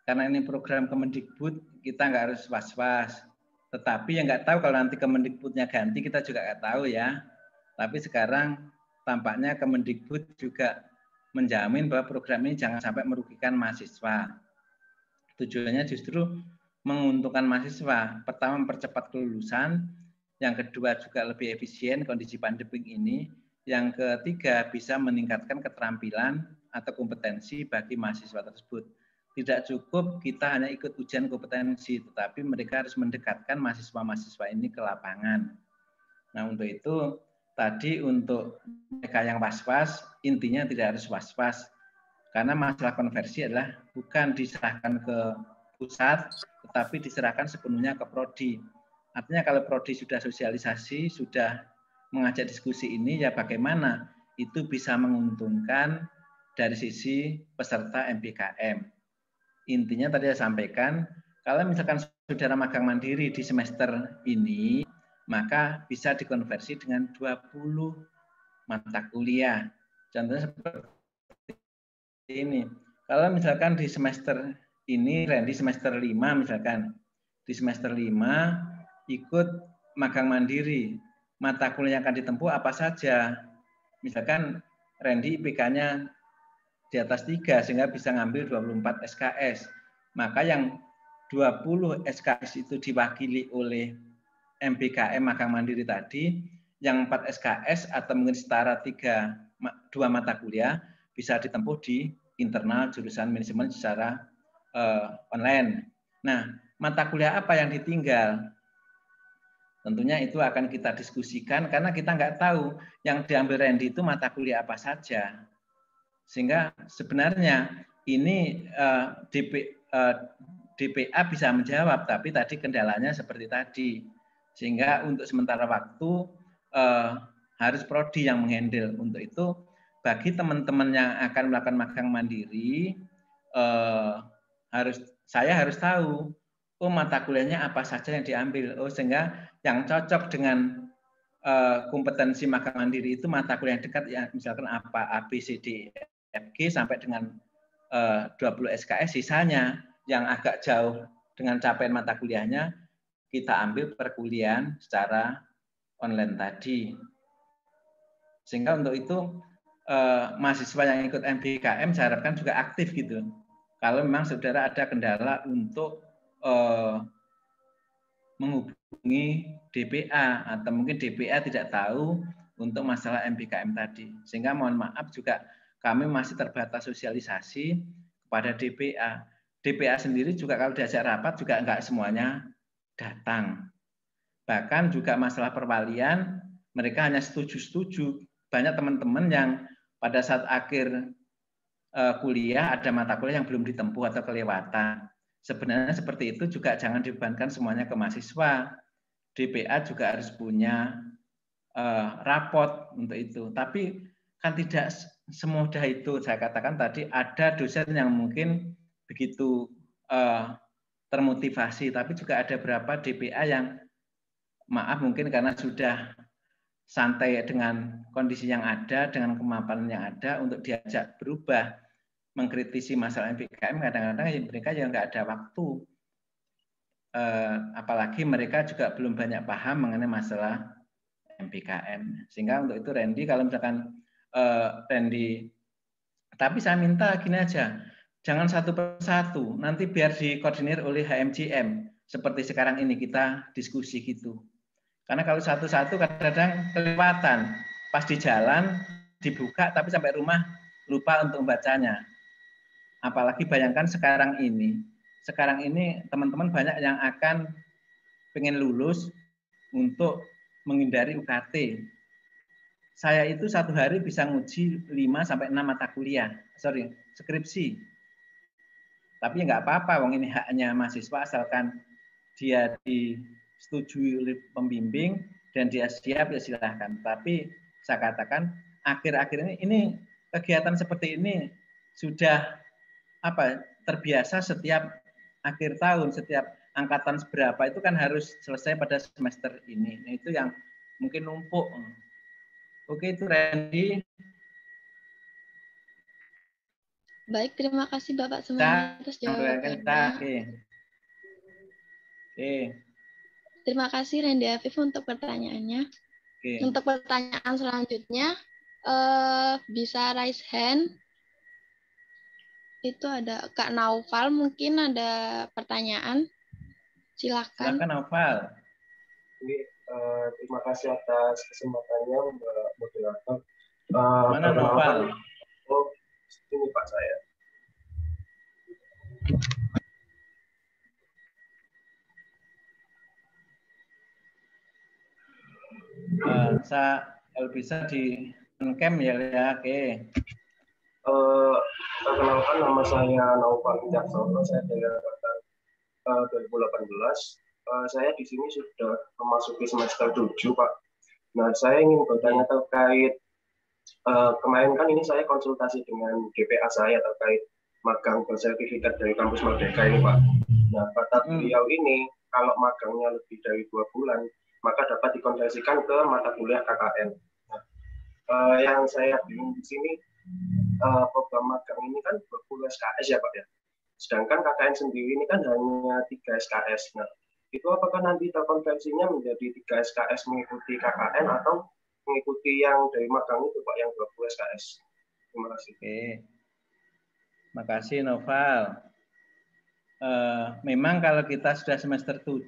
Karena ini program Kemendikbud, kita nggak harus was-was. Tetapi yang nggak tahu kalau nanti Kemendikbudnya ganti, kita juga nggak tahu ya. Tapi sekarang tampaknya Kemendikbud juga menjamin bahwa program ini jangan sampai merugikan mahasiswa. Tujuannya justru menguntungkan mahasiswa. Pertama, mempercepat kelulusan. Yang kedua, juga lebih efisien kondisi pandemi ini. Yang ketiga, bisa meningkatkan keterampilan atau kompetensi bagi mahasiswa tersebut. Tidak cukup kita hanya ikut ujian kompetensi, tetapi mereka harus mendekatkan mahasiswa-mahasiswa ini ke lapangan. Nah, untuk itu, tadi untuk mereka yang was-was, intinya tidak harus was-was. Karena masalah konversi adalah bukan diserahkan ke pusat, tetapi diserahkan sepenuhnya ke prodi. Artinya kalau prodi sudah sosialisasi, sudah mengajak diskusi ini, ya bagaimana itu bisa menguntungkan dari sisi peserta MBKM. Intinya tadi saya sampaikan, kalau misalkan saudara magang mandiri di semester ini, maka bisa dikonversi dengan 20 mata kuliah. Contohnya seperti ini. Kalau misalkan di semester ini, Randy semester 5 misalkan, di semester 5 ikut magang mandiri, mata kuliah yang akan ditempuh apa saja. Misalkan Randy IPK-nya di atas 3 sehingga bisa ngambil 24 SKS. Maka yang 20 SKS itu diwakili oleh MBKM magang mandiri tadi, yang 4 SKS atau mungkin setara 2 mata kuliah bisa ditempuh di internal jurusan manajemen secara online. Nah, mata kuliah apa yang ditinggal? Tentunya itu akan kita diskusikan karena kita nggak tahu yang diambil Randy itu mata kuliah apa saja. Sehingga sebenarnya ini DPA bisa menjawab, tapi tadi kendalanya seperti tadi. Sehingga untuk sementara waktu harus prodi yang menghandle. Untuk itu, bagi teman-teman yang akan melakukan magang mandiri, saya harus tahu, mata kuliahnya apa saja yang diambil. Sehingga yang cocok dengan kompetensi magang mandiri itu mata kuliah yang dekat, ya misalkan apa, A, B, C, D, FG sampai dengan 20 SKS, sisanya yang agak jauh dengan capaian mata kuliahnya kita ambil perkuliahan secara online tadi. Sehingga untuk itu mahasiswa yang ikut MBKM saya harapkan juga aktif gitu. Kalau memang saudara ada kendala untuk menghubungi DPA atau mungkin DPA tidak tahu untuk masalah MBKM tadi. Sehingga mohon maaf juga kami masih terbatas sosialisasi kepada DPA. DPA sendiri juga kalau diajak rapat juga enggak semuanya datang. Bahkan juga masalah perwalian mereka hanya setuju-setuju. Banyak teman-teman yang pada saat akhir kuliah ada mata kuliah yang belum ditempuh atau kelewatan. Sebenarnya seperti itu juga jangan dibebankan semuanya ke mahasiswa. DPA juga harus punya rapot untuk itu. Tapi kan tidak semudah itu. Saya katakan tadi ada dosen yang mungkin begitu termotivasi, tapi juga ada beberapa DPA yang maaf mungkin karena sudah santai dengan kondisi yang ada, dengan kemapanan yang ada untuk diajak berubah, mengkritisi masalah MBKM, kadang-kadang mereka yang nggak ada waktu. Apalagi mereka juga belum banyak paham mengenai masalah MBKM. Sehingga untuk itu Randy, kalau misalkan Randy, tapi saya minta gini aja, jangan satu persatu, nanti biar dikoordinir oleh HMJM, seperti sekarang ini kita diskusi gitu. Karena kalau satu-satu kadang-kadang kelewatan, pas di jalan dibuka tapi sampai rumah lupa untuk membacanya. Apalagi bayangkan sekarang ini teman-teman banyak yang akan pengen lulus untuk menghindari UKT. Saya itu satu hari bisa nguji 5-6 mata kuliah, skripsi. Tapi nggak apa-apa, wong ini haknya mahasiswa asalkan dia disetujui oleh pembimbing dan dia siap ya silahkan. Tapi saya katakan akhir-akhir ini kegiatan seperti ini sudah terbiasa setiap akhir tahun, setiap angkatan seberapa itu kan harus selesai pada semester ini. Nah, itu yang mungkin numpuk. Oke, itu Randy. Baik, terima kasih Bapak Sumani atas jawabannya. Oke. Terima kasih Randy Afif untuk pertanyaannya. Oke. Untuk pertanyaan selanjutnya, bisa raise hand. Itu ada Kak Naufal, mungkin ada pertanyaan. Silakan. Silakan Naufal. Terima kasih atas kesempatannya Mbak Moderator. Mana Naufal? Oh, ini Pak saya. Kalau bisa di cam ya, oke. Perkenalkan nama saya Naufal Wicaksono, saya dari angkatan 2018. Saya di sini sudah memasuki semester 7, Pak. Nah, saya ingin bertanya terkait kemarin kan ini saya konsultasi dengan DPA saya terkait magang bersertifikat dari kampus Merdeka ini, Pak. Nah, kata beliau ini kalau magangnya lebih dari 2 bulan, maka dapat dikonversikan ke mata kuliah KKN. Nah, yang saya bingung di sini, program magang ini kan berpuluh SKS ya Pak ya. Sedangkan KKN sendiri ini kan hanya 3 SKS. Nah, itu apakah nanti terkonversinya menjadi 3 SKS mengikuti KKN atau mengikuti yang dari magang itu Pak, yang 20 SKS? Terima kasih. Oke. Terima kasih Noval. Memang kalau kita sudah semester 7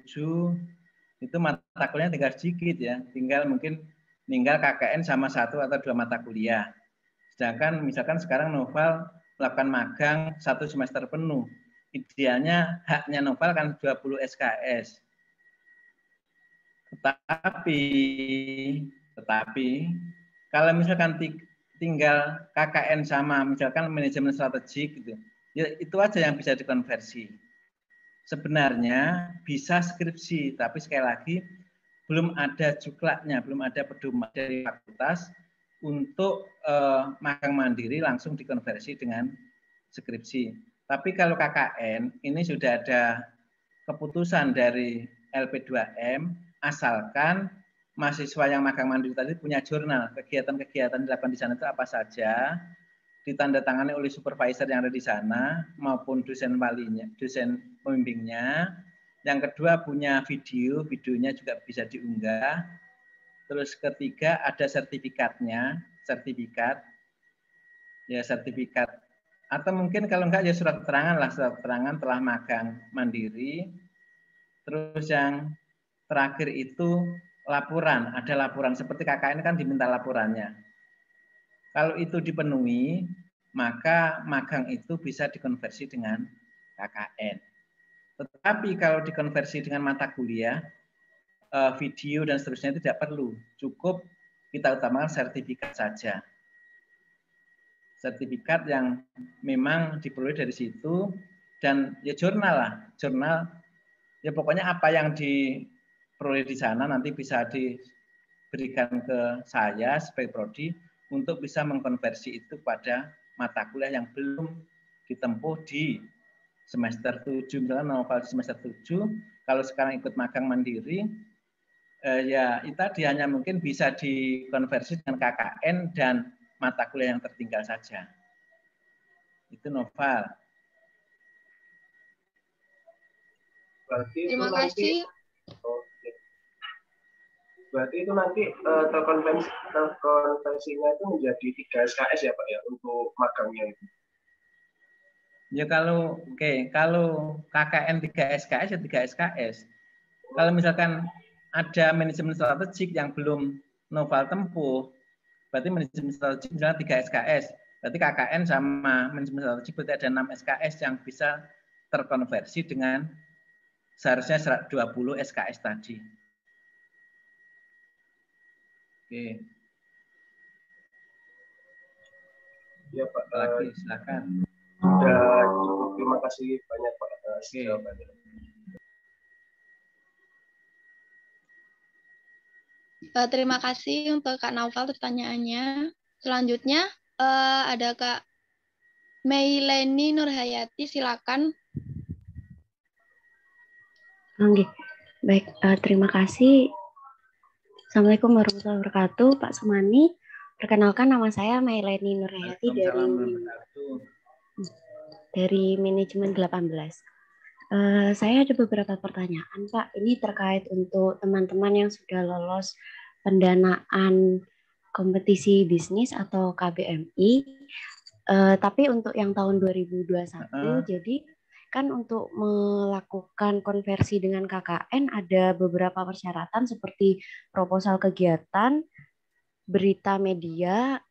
itu mata kuliahnya tinggal sedikit ya, tinggal KKN sama 1 atau 2 mata kuliah. Sedangkan misalkan sekarang Noval melakukan magang 1 semester penuh, idealnya haknya Noval kan 20 SKS. Tetapi kalau misalkan tinggal KKN sama misalkan manajemen strategik gitu, ya itu aja yang bisa dikonversi. Sebenarnya bisa skripsi, tapi sekali lagi belum ada juklaknya, belum ada pedoman dari fakultas untuk magang mandiri langsung dikonversi dengan skripsi. Tapi kalau KKN ini sudah ada keputusan dari LP2M, asalkan mahasiswa yang magang mandiri tadi punya jurnal, kegiatan-kegiatan dilakukan di sana itu apa saja, ditandatangani oleh supervisor yang ada di sana maupun dosen walinya, dosen pembimbingnya. Yang kedua punya videonya juga bisa diunggah. Terus ketiga ada sertifikat. Atau mungkin kalau enggak ya surat keterangan telah magang mandiri. Terus yang terakhir itu laporan, ada laporan seperti KKN kan diminta laporannya. Kalau itu dipenuhi, maka magang itu bisa dikonversi dengan KKN. Tetapi kalau dikonversi dengan mata kuliah, video dan seterusnya itu tidak perlu. Cukup kita utamakan sertifikat saja. Sertifikat yang memang diperoleh dari situ, dan ya jurnal lah. Jurnal, ya pokoknya apa yang diperoleh di sana nanti bisa diberikan ke saya sebagai prodi untuk bisa mengkonversi itu pada mata kuliah yang belum ditempuh di semester 7, misalnya novel di semester 7, kalau sekarang ikut magang mandiri, ya itu tadi hanya mungkin bisa dikonversi dengan KKN dan mata kuliah yang tertinggal saja. Itu novel. Berarti itu Terima nanti, kasih. berarti itu nanti terkonversinya itu menjadi 3 SKS ya Pak ya untuk magangnya itu. Ya kalau kalau KKN 3 SKS ya 3 SKS. Kalau misalkan ada manajemen strategik yang belum novel tempuh, berarti manajemen strategik misalnya 3 SKS. Berarti KKN sama manajemen strategik berarti ada 6 SKS yang bisa terkonversi dengan seharusnya 20 SKS tadi. Oke. Ya Pak. Lagi silakan. Sudah cukup, terima kasih banyak Pak atas jawabannya. Terima kasih untuk Kak Naufal pertanyaannya. Selanjutnya ada Kak Meileni Nurhayati, silakan. Oke, baik. Terima kasih. Assalamualaikum warahmatullahi wabarakatuh, Pak Sumani. Perkenalkan, nama saya Meileni Nurhayati dari manajemen 18. Saya ada beberapa pertanyaan, Pak. Ini terkait untuk teman-teman yang sudah lolos pendanaan kompetisi bisnis atau KBMI. Tapi untuk yang tahun 2021, jadi kan untuk melakukan konversi dengan KKN ada beberapa persyaratan seperti proposal kegiatan, berita media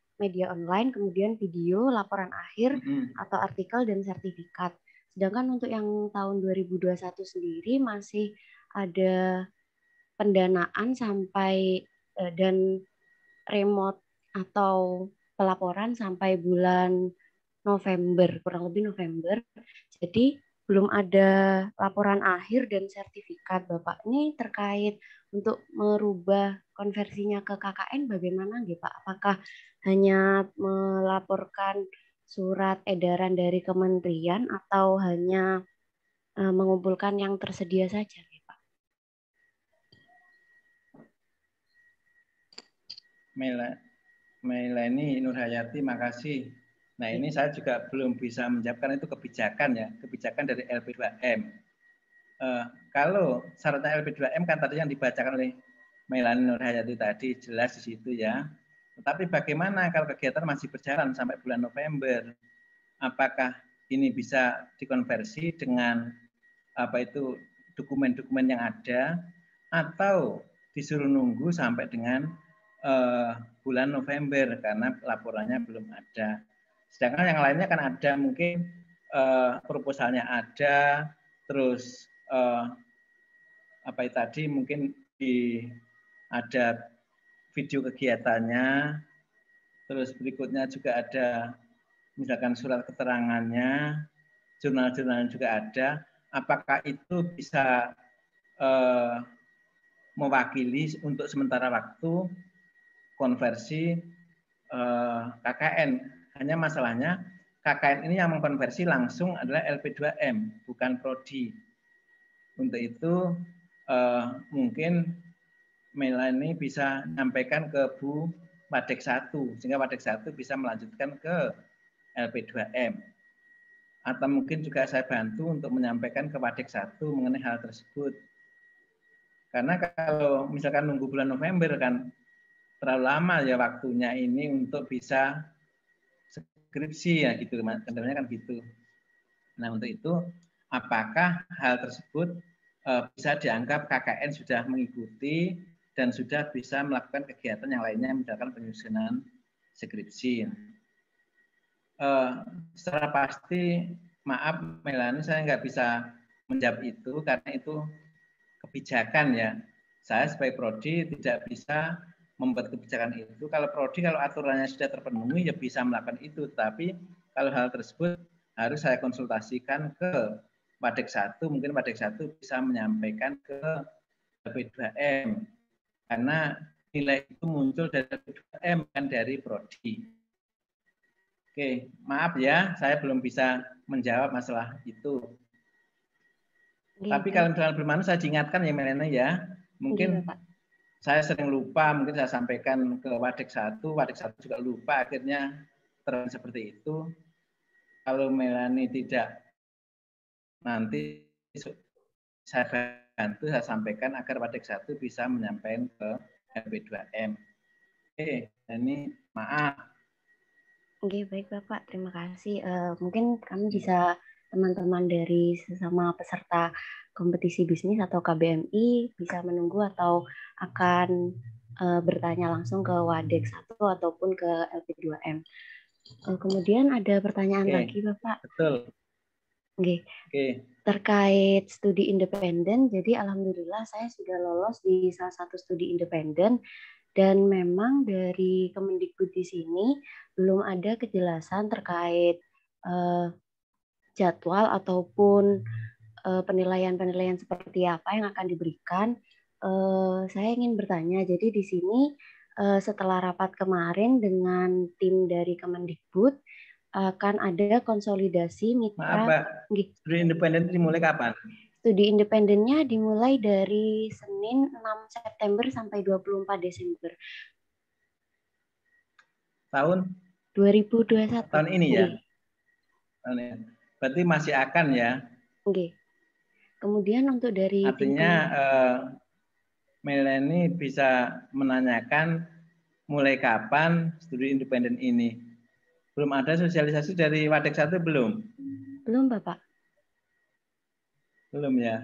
online, kemudian video, laporan akhir atau artikel dan sertifikat. Sedangkan untuk yang tahun 2021 sendiri masih ada pendanaan sampai dan remote atau pelaporan sampai bulan November, kurang lebih November. Jadi belum ada laporan akhir dan sertifikat, Bapak. Ini terkait untuk merubah konversinya ke KKN bagaimana, Pak? Apakah hanya melaporkan surat edaran dari kementerian atau hanya mengumpulkan yang tersedia saja, Pak? Meileni Nurhayati, makasih. Nah ini saya juga belum bisa menjawabkan, itu kebijakan ya, kebijakan dari LP2M. Kalau syaratnya LP2M kan tadi yang dibacakan oleh Meileni Nurhayati tadi jelas di situ ya. Tetapi bagaimana kalau kegiatan masih berjalan sampai bulan November? Apakah ini bisa dikonversi dengan apa itu dokumen-dokumen yang ada, atau disuruh nunggu sampai dengan bulan November karena laporannya belum ada. Sedangkan yang lainnya kan ada, mungkin proposalnya ada, terus apa itu tadi mungkin ada video kegiatannya, terus berikutnya juga ada misalkan surat keterangannya, jurnal-jurnal juga ada. Apakah itu bisa mewakili untuk sementara waktu konversi KKN? Hanya masalahnya KKN ini yang mengkonversi langsung adalah LP2M, bukan prodi. Untuk itu mungkin Meileni bisa menyampaikan ke Bu Wadek 1, sehingga Wadek 1 bisa melanjutkan ke LP2M. Atau mungkin juga saya bantu untuk menyampaikan ke Wadek 1 mengenai hal tersebut. Karena kalau misalkan nunggu bulan November kan terlalu lama ya waktunya ini untuk bisa skripsi ya gitu, sebenarnya kan gitu. Nah untuk itu apakah hal tersebut bisa dianggap KKN sudah mengikuti dan sudah bisa melakukan kegiatan yang lainnya, misalkan penyusunan skripsi. Secara pasti, maaf Melani, saya nggak bisa menjawab itu karena itu kebijakan ya. Saya sebagai prodi tidak bisa membuat kebijakan itu. Kalau prodi, kalau aturannya sudah terpenuhi ya bisa melakukan itu. Tapi kalau hal tersebut harus saya konsultasikan ke Wadek 1, mungkin Wadek 1 bisa menyampaikan ke LP2M. Karena nilai itu muncul dari LP2M, bukan dari prodi. Oke, maaf ya, saya belum bisa menjawab masalah itu. Tapi kalau misalnya belum anu, saya diingatkan ya Melena ya. Mungkin saya sering lupa, mungkin saya sampaikan ke Wadek 1 juga lupa, akhirnya terjadi seperti itu. Kalau Melani tidak, nanti saya bantu, saya sampaikan agar Wadek 1 bisa menyampaikan ke LP2M. Oke, ini maaf. Oke, baik Bapak, terima kasih. Mungkin kami bisa, teman-teman dari sesama peserta kompetisi bisnis atau KBMI bisa menunggu atau akan bertanya langsung ke Wadek 1 ataupun ke LP2M. Kemudian ada pertanyaan lagi Bapak. Betul. Oke. Terkait studi independen, jadi alhamdulillah saya sudah lolos di salah satu studi independen. Dan memang dari Kemendikbud di sini belum ada kejelasan terkait jadwal ataupun penilaian-penilaian seperti apa yang akan diberikan. Saya ingin bertanya, jadi di sini setelah rapat kemarin dengan tim dari Kemendikbud akan ada konsolidasi mitra. Maaf Pak, studi independen dimulai kapan? Studi independennya dimulai dari Senin 6 September sampai 24 Desember. Tahun? 2021. Tahun ini ya? Berarti masih akan ya? Oke. Kemudian untuk dari... Artinya Melani bisa menanyakan mulai kapan studi independen ini. Belum ada sosialisasi dari Wadek 1 belum? Belum Bapak. Belum ya.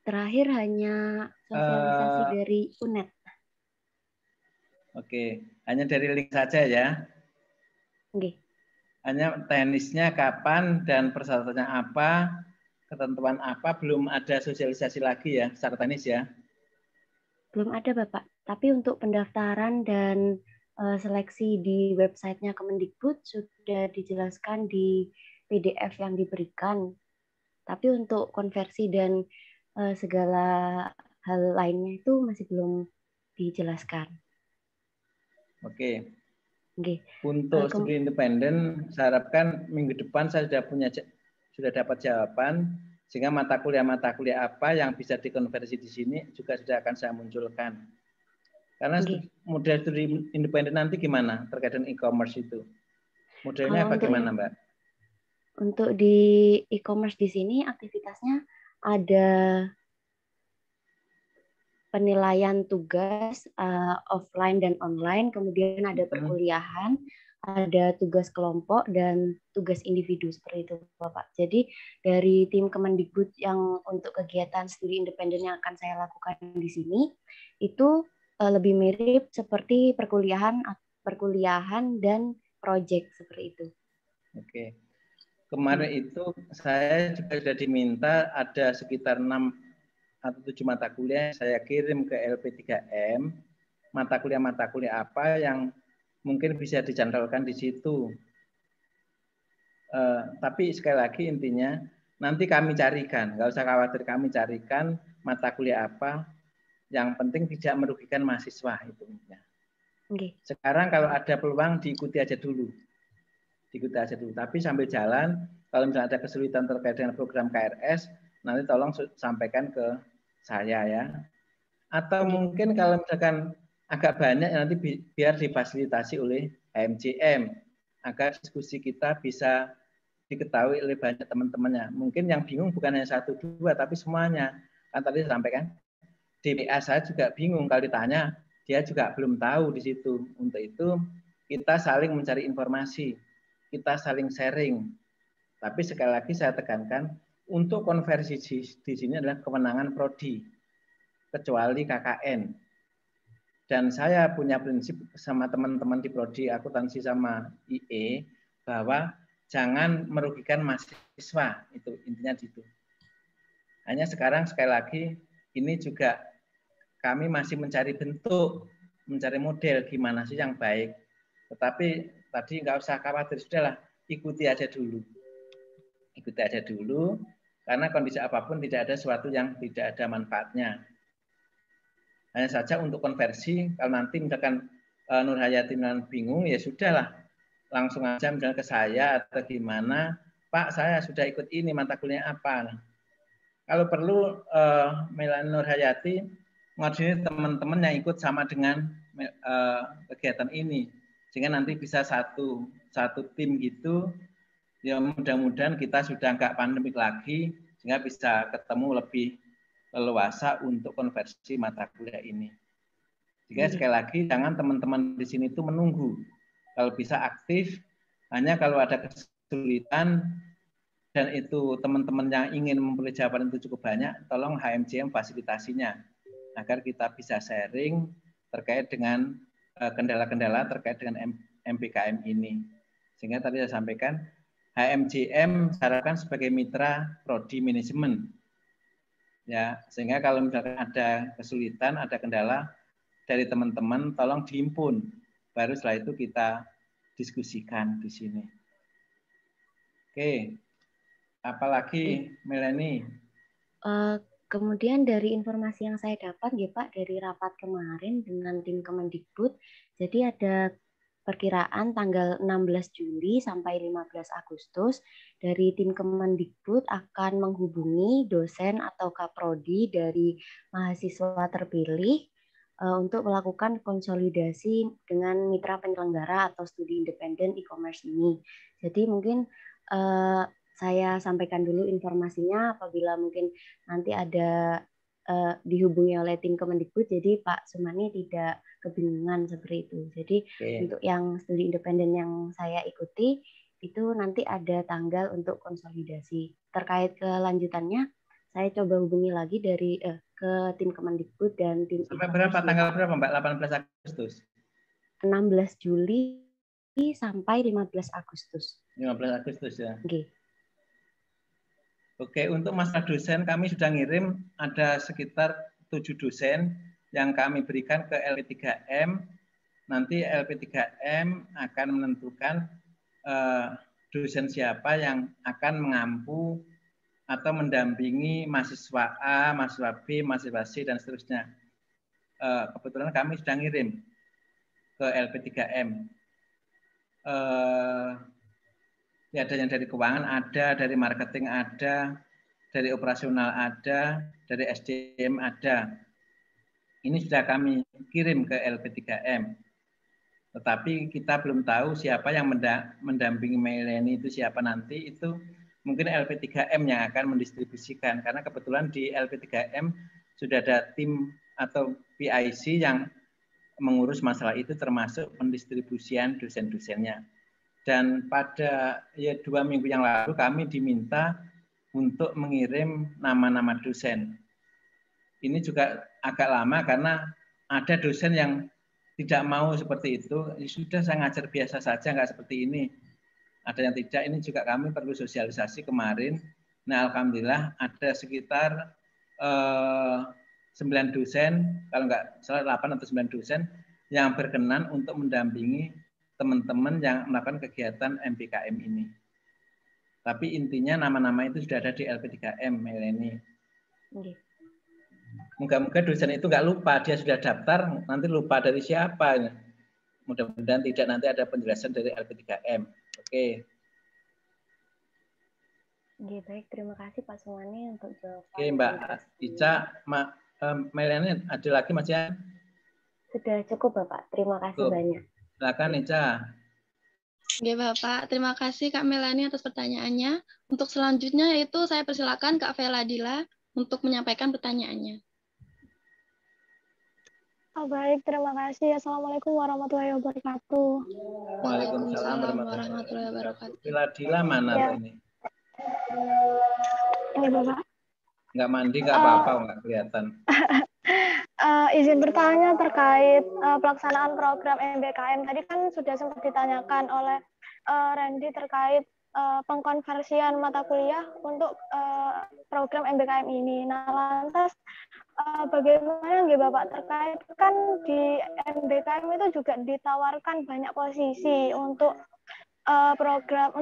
Terakhir hanya sosialisasi dari UNED. Oke, hanya dari link saja ya. Oke. Hanya teknisnya kapan dan persyaratannya apa, ketentuan apa, belum ada sosialisasi lagi ya, secara teknis ya. Belum ada Bapak, tapi untuk pendaftaran dan seleksi di websitenya Kemendikbud sudah dijelaskan di PDF yang diberikan. Tapi untuk konversi dan segala hal lainnya itu masih belum dijelaskan. Oke. Oke. Untuk studi independen, saya harapkan minggu depan saya sudah dapat jawaban, sehingga mata kuliah apa yang bisa dikonversi di sini juga sudah akan saya munculkan. Karena model studi independen nanti gimana terkait dengan e-commerce itu? Modelnya bagaimana, Mbak? Untuk di e-commerce di sini aktivitasnya ada penilaian tugas offline dan online, kemudian ada perkuliahan, ada tugas kelompok dan tugas individu seperti itu, Bapak. Jadi dari tim Kemendikbud yang untuk kegiatan studi independen yang akan saya lakukan di sini itu lebih mirip seperti perkuliahan dan proyek seperti itu. Oke. Kemarin itu saya juga sudah diminta ada sekitar 6 atau 7 mata kuliah saya kirim ke LP3M, mata kuliah apa yang mungkin bisa dicantolkan di situ. Tapi sekali lagi intinya nanti kami carikan, nggak usah khawatir, kami carikan mata kuliah apa yang penting tidak merugikan mahasiswa itu. Sekarang kalau ada peluang diikuti aja dulu. Tapi sambil jalan, kalau misalnya ada kesulitan terkait dengan program KRS, nanti tolong sampaikan ke saya ya. Atau mungkin kalau misalkan agak banyak nanti biar difasilitasi oleh HMJM agar diskusi kita bisa diketahui oleh banyak teman-temannya. Mungkin yang bingung bukan hanya 1, 2, tapi semuanya. Kan tadi sampaikan DPA saya juga bingung kalau ditanya, dia juga belum tahu di situ. Untuk itu kita saling mencari informasi. Kita saling sharing. Tapi sekali lagi saya tekankan, untuk konversi di sini adalah kewenangan prodi, kecuali KKN. Dan saya punya prinsip sama teman-teman di prodi akuntansi sama IE bahwa jangan merugikan mahasiswa, itu intinya gitu. Hanya sekarang sekali lagi ini juga kami masih mencari bentuk, mencari model gimana sih yang baik. Tetapi tadi nggak usah khawatir, sudahlah ikuti aja dulu. Ikuti aja dulu, karena kondisi apapun tidak ada sesuatu yang tidak ada manfaatnya. Hanya saja untuk konversi, kalau nanti misalkan Nur Hayati bingung, ya sudahlah, langsung aja misalnya ke saya atau gimana, Pak saya sudah ikut ini, mata kuliah apa. Nah, kalau perlu Melani Nur Hayati ngadili teman-teman yang ikut sama dengan kegiatan ini, sehingga nanti bisa satu tim gitu. Ya mudah-mudahan kita sudah nggak pandemik lagi, sehingga bisa ketemu lebih leluasa untuk konversi mata kuliah ini. Jadi sekali lagi jangan teman-teman di sini itu menunggu. Kalau bisa aktif, hanya kalau ada kesulitan dan itu teman-teman yang ingin memperoleh jawaban itu cukup banyak, tolong HMJM fasilitasinya agar kita bisa sharing terkait dengan kendala-kendala terkait dengan MPKM ini. Sehingga tadi saya sampaikan HMJM diharapkan sebagai mitra prodi manajemen. Ya, sehingga kalau misalkan ada kesulitan, ada kendala dari teman-teman, tolong dihimpun. Baru setelah itu kita diskusikan di sini. Oke, apalagi Melani? Kemudian dari informasi yang saya dapat, ya Pak, dari rapat kemarin dengan tim Kemendikbud, jadi ada perkiraan tanggal 16 Juli sampai 15 Agustus dari tim Kemendikbud akan menghubungi dosen atau kaprodi dari mahasiswa terpilih untuk melakukan konsolidasi dengan mitra penyelenggara atau studi independen e-commerce ini. Jadi mungkin saya sampaikan dulu informasinya apabila mungkin nanti ada dihubungi oleh tim Kemendikbud, jadi Pak Sumani tidak kebingungan seperti itu. Jadi untuk yang studi independen yang saya ikuti itu nanti ada tanggal untuk konsolidasi. Terkait kelanjutannya, saya coba hubungi lagi dari ke tim Kemendikbud dan tim. Sampai berapa tanggal berapa Mbak? 18 Agustus. 16 Juli sampai 15 Agustus. 15 Agustus ya. Okay. Oke, untuk masalah dosen kami sudah ngirim ada sekitar 7 dosen yang kami berikan ke LP3M. Nanti LP3M akan menentukan dosen siapa yang akan mengampu atau mendampingi mahasiswa A, mahasiswa B, mahasiswa C, dan seterusnya. Kebetulan kami sudah ngirim ke LP3M. Ya, ada yang dari keuangan ada, dari marketing ada, dari operasional ada, dari SDM ada. Ini sudah kami kirim ke LP3M. Tetapi kita belum tahu siapa yang mendampingi Melani itu siapa nanti, itu mungkin LP3M yang akan mendistribusikan. Karena kebetulan di LP3M sudah ada tim atau PIC yang mengurus masalah itu termasuk pendistribusian dosen-dosennya. Dan pada 2 minggu yang lalu kami diminta untuk mengirim nama-nama dosen. Ini juga agak lama karena ada dosen yang tidak mau seperti itu. Ya sudah, saya ngajar biasa saja, nggak seperti ini. Ada yang tidak, ini juga kami perlu sosialisasi kemarin. Nah, alhamdulillah ada sekitar 9 dosen, kalau nggak salah 8 atau 9 dosen yang berkenan untuk mendampingi teman-teman yang melakukan kegiatan MPKM ini. Tapi intinya nama-nama itu sudah ada di LP3M, Melani. Moga-moga dosen itu nggak lupa, dia sudah daftar, nanti lupa dari siapa. Mudah-mudahan tidak, nanti ada penjelasan dari LP3M. Oke. Oke, baik. Terima kasih Pak Sumani untuk jawaban. Oke, Mbak Ica, Melani, ada lagi Mas ya? Sudah cukup Bapak, terima kasih banyak. Silakan Ica. Oke Bapak, terima kasih Kak Melani atas pertanyaannya. Untuk selanjutnya itu saya persilakan Kak Veladila untuk menyampaikan pertanyaannya. Oh, baik, terima kasih. Assalamualaikum warahmatullahi wabarakatuh. Waalaikumsalam warahmatullahi wabarakatuh. Veladila mana ya. ini? Ini Bapak. Nggak mandi, nggak apa-apa, nggak kelihatan. Izin bertanya terkait pelaksanaan program MBKM. Tadi kan sudah sempat ditanyakan oleh Randy terkait pengkonversian mata kuliah untuk program MBKM ini. Nah, lantas bagaimana nggih Bapak terkait kan di MBKM itu juga ditawarkan banyak posisi untuk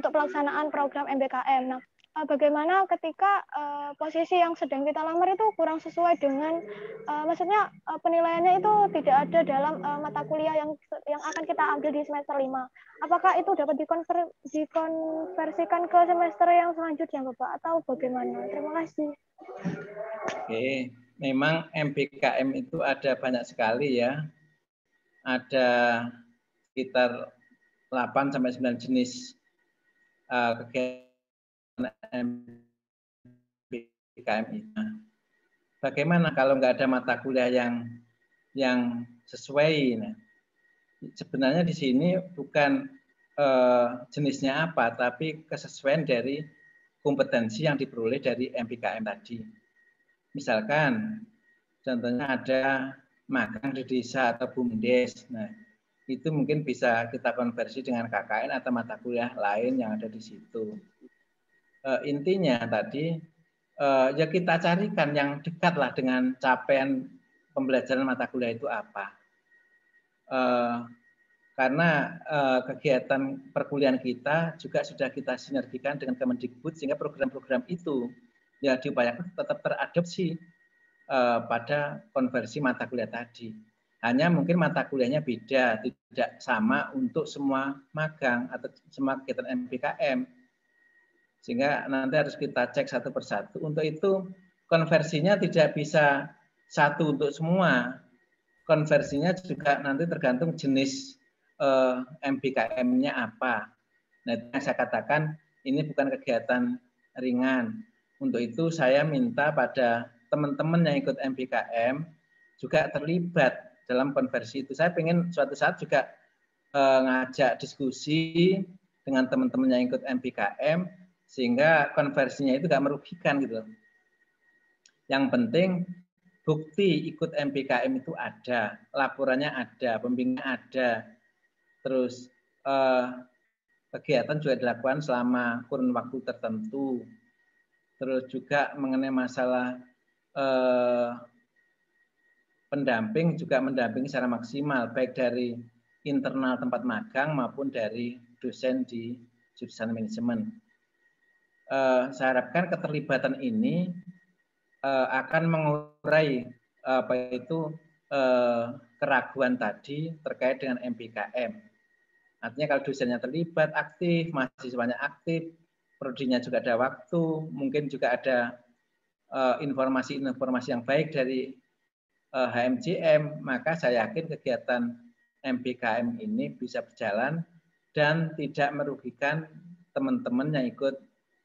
pelaksanaan program MBKM. Nah, bagaimana ketika posisi yang sedang kita lamar itu kurang sesuai dengan maksudnya penilaiannya itu tidak ada dalam mata kuliah yang akan kita ambil di semester 5. Apakah itu dapat dikonversikan ke semester yang selanjutnya Bapak atau bagaimana? Terima kasih. Oke, memang MBKM itu ada banyak sekali ya. Ada sekitar 8 sampai 9 jenis kegiatan MBKM ini. Bagaimana kalau nggak ada mata kuliah yang sesuai? Nah, sebenarnya di sini bukan jenisnya apa, tapi kesesuaian dari kompetensi yang diperoleh dari MBKM tadi. Misalkan, contohnya ada magang di desa atau BUMDes. Nah, itu mungkin bisa kita konversi dengan KKN atau mata kuliah lain yang ada di situ. Intinya tadi, ya kita carikan yang dekat lah dengan capaian pembelajaran mata kuliah itu apa. Karena kegiatan perkuliahan kita juga sudah kita sinergikan dengan Kemendikbud sehingga program-program itu ya diupayakan tetap teradopsi pada konversi mata kuliah tadi. Hanya mungkin mata kuliahnya beda, tidak sama untuk semua magang atau semua kegiatan MBKM. Sehingga nanti harus kita cek satu persatu. Untuk itu konversinya tidak bisa satu untuk semua. Konversinya juga nanti tergantung jenis MBKM-nya apa. Nah, itu yang saya katakan ini bukan kegiatan ringan. Untuk itu saya minta pada teman-teman yang ikut MBKM juga terlibat dalam konversi itu. Saya ingin suatu saat juga ngajak diskusi dengan teman-teman yang ikut MBKM sehingga konversinya itu nggak merugikan gitu. Yang penting bukti ikut MBKM itu ada, laporannya ada, pembimbingan ada. Terus kegiatan juga dilakukan selama kurun waktu tertentu. Terus juga mengenai masalah pendamping juga mendampingi secara maksimal, baik dari internal tempat magang maupun dari dosen di jurusan manajemen. Saya harapkan keterlibatan ini akan mengurai keraguan tadi terkait dengan MBKM. Artinya kalau dosennya terlibat aktif, mahasiswanya aktif, prodinya juga ada waktu, mungkin juga ada informasi-informasi yang baik dari HMJM, maka saya yakin kegiatan MBKM ini bisa berjalan dan tidak merugikan teman-teman yang ikut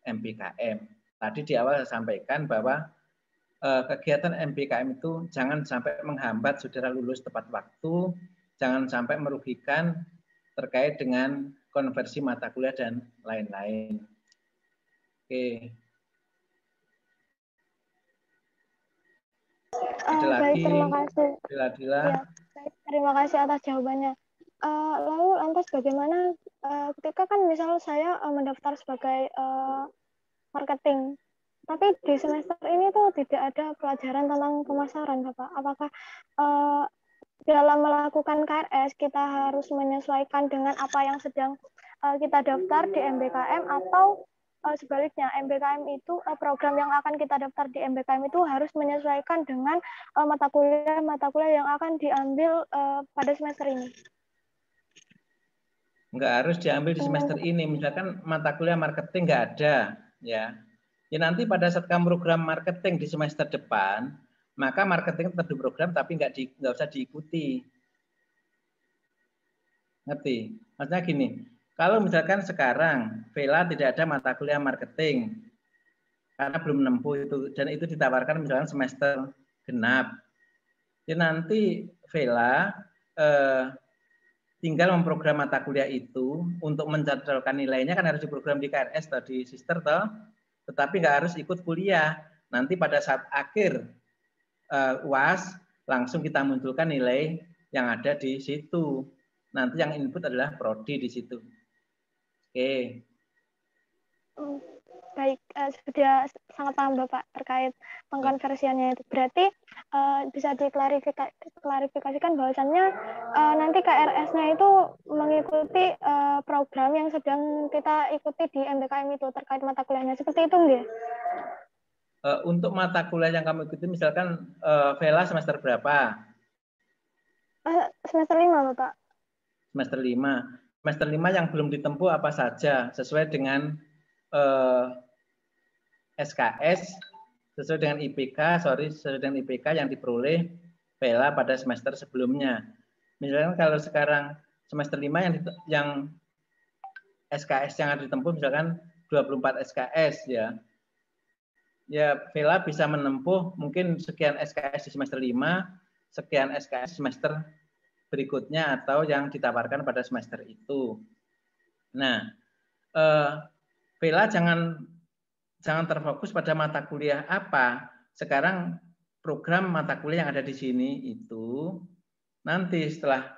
MBKM. Tadi di awal saya sampaikan bahwa kegiatan MBKM itu jangan sampai menghambat saudara lulus tepat waktu, jangan sampai merugikan terkait dengan konversi mata kuliah dan lain-lain. Oke. Baik, terima kasih. Dila. Ya, baik, terima kasih atas jawabannya. Lalu lantas bagaimana ketika kan misal saya mendaftar sebagai marketing, tapi di semester ini tuh tidak ada pelajaran tentang pemasaran, Bapak. Apakah dalam melakukan KRS kita harus menyesuaikan dengan apa yang sedang kita daftar di MBKM atau sebaliknya MBKM itu program yang akan kita daftar di MBKM itu harus menyesuaikan dengan mata kuliah yang akan diambil pada semester ini? Nggak harus diambil di semester ini. Misalkan mata kuliah marketing nggak ada, ya. Ya nanti pada saat kamu program marketing di semester depan, maka marketing tetap di program tapi nggak usah diikuti. Ngerti? Maksudnya gini, kalau misalkan sekarang Vela tidak ada mata kuliah marketing karena belum menempuh itu dan itu ditawarkan misalkan semester genap, jadi nanti Vela tinggal memprogram mata kuliah itu untuk menjadwalkan nilainya kan harus diprogram di KRS tadi sister toh, tetapi nggak harus ikut kuliah. Nanti pada saat akhir UAS langsung kita munculkan nilai yang ada di situ. Nanti yang input adalah prodi di situ. Oke. Baik, sudah sangat paham Bapak terkait pengkonversiannya itu. Berarti bisa diklarifikasikan bahwasannya nanti KRS-nya itu mengikuti program yang sedang kita ikuti di MBKM itu terkait mata kuliahnya. Seperti itu nggih? Untuk mata kuliah yang kamu ikuti, misalkan Vela semester berapa? Semester 5, Bapak. Semester 5. Semester 5 yang belum ditempuh apa saja sesuai dengan SKS, sesuai dengan IPK yang diperoleh Vela pada semester sebelumnya. Misalkan kalau sekarang semester 5 yang SKS yang harus ditempuh misalkan 24 SKS ya. Ya, Vela bisa menempuh mungkin sekian SKS di semester 5, sekian SKS semester berikutnya atau yang ditawarkan pada semester itu. Nah, Vela jangan terfokus pada mata kuliah apa. Sekarang program mata kuliah yang ada di sini itu nanti setelah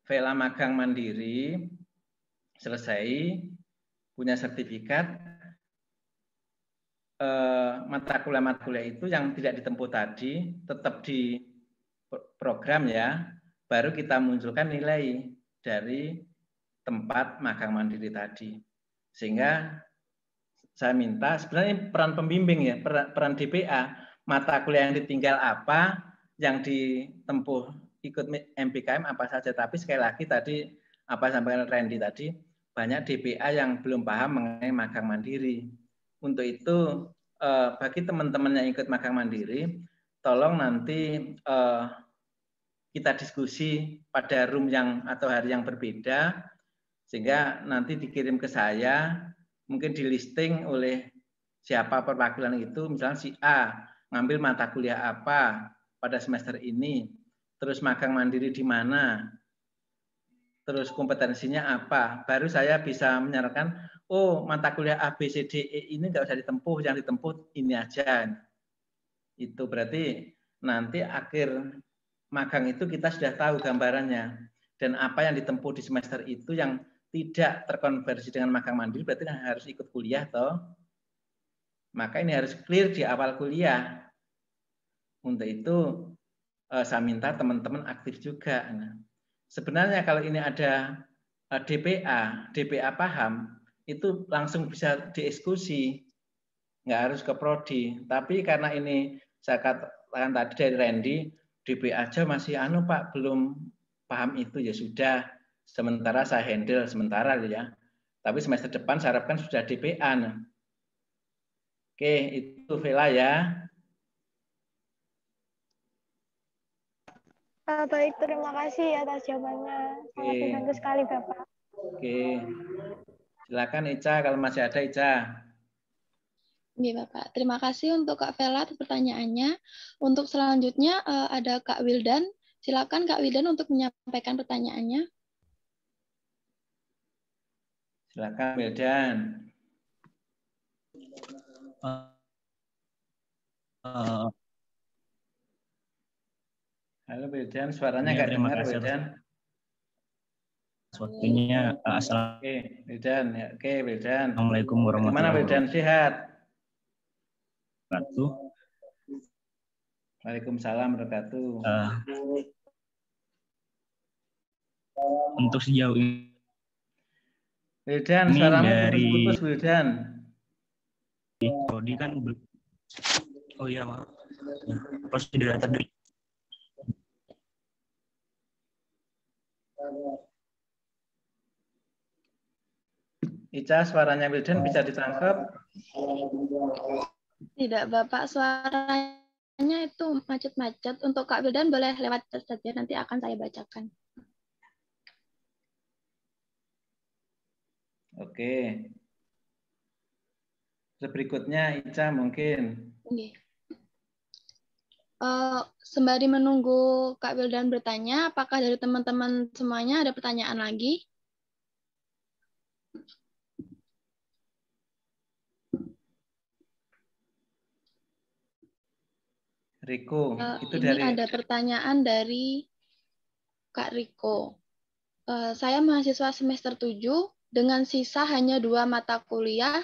Vela magang mandiri selesai punya sertifikat, mata kuliah itu yang tidak ditempuh tadi tetap di program ya, baru kita munculkan nilai dari tempat magang mandiri tadi. Sehingga saya minta sebenarnya peran pembimbing ya, peran DPA, mata kuliah yang ditinggal apa, yang ditempuh ikut MBKM apa saja. Tapi sekali lagi tadi apa sampaikan Randy tadi, banyak DPA yang belum paham mengenai magang mandiri. Untuk itu bagi teman-teman yang ikut magang mandiri, tolong nanti kita diskusi pada room atau hari yang berbeda, sehingga nanti dikirim ke saya, mungkin di listing oleh siapa perwakilan itu, misalnya si A ngambil mata kuliah apa pada semester ini, terus magang mandiri di mana, terus kompetensinya apa, baru saya bisa menyarankan, oh mata kuliah A, B, C, D, E ini nggak usah ditempuh, yang ditempuh ini aja. Itu berarti nanti akhir magang itu kita sudah tahu gambarannya, dan apa yang ditempuh di semester itu yang tidak terkonversi dengan magang mandiri berarti kan harus ikut kuliah toh. Maka ini harus clear di awal kuliah. Untuk itu saya minta teman-teman aktif juga. Nah, sebenarnya kalau ini ada DPA paham, itu langsung bisa dieksekusi, nggak harus ke prodi. Tapi karena ini saya katakan tadi dari Randy, DPA aja masih Pak belum paham itu, ya sudah. Sementara saya handle sementara ya. Tapi semester depan saya harapkan sudah DPA. Nah. Oke, itu Vela ya. Baik, terima kasih atas jawabannya. Sangat membantu sekali, Bapak. Oke. Silakan Ica kalau masih ada Ica. Iya, Bapak. Terima kasih untuk Kak Vela atas pertanyaannya. Untuk selanjutnya ada Kak Wildan. Silakan Kak Wildan untuk menyampaikan pertanyaannya. Silakan Wildan. Halo Wildan, suaranya nggak dengar Wildan. Waktunya Oke, Wildan. Ya, oke, Wildan. Assalamualaikum warahmatullahi wabarakatuh. Gimana Wildan, sehat? Waalaikumsalam warahmatullahi wabarakatuh. Untuk sejauh ini Wildan, suaramu putus-putus Wildan. Prodi kan oh iya maaf. Prosedur tadi. Ica, suaranya Wildan bisa ditangkap? Tidak, Bapak. Suaranya itu macet-macet. Untuk Kak Wildan boleh lewat chat saja, nanti akan saya bacakan. Oke. Berikutnya Ica mungkin. Oke. Sembari menunggu Kak Wildan bertanya, apakah dari teman-teman semuanya ada pertanyaan lagi? Riko, itu Ini dari ada pertanyaan dari Kak Riko. Saya mahasiswa semester 7 dengan sisa hanya 2 mata kuliah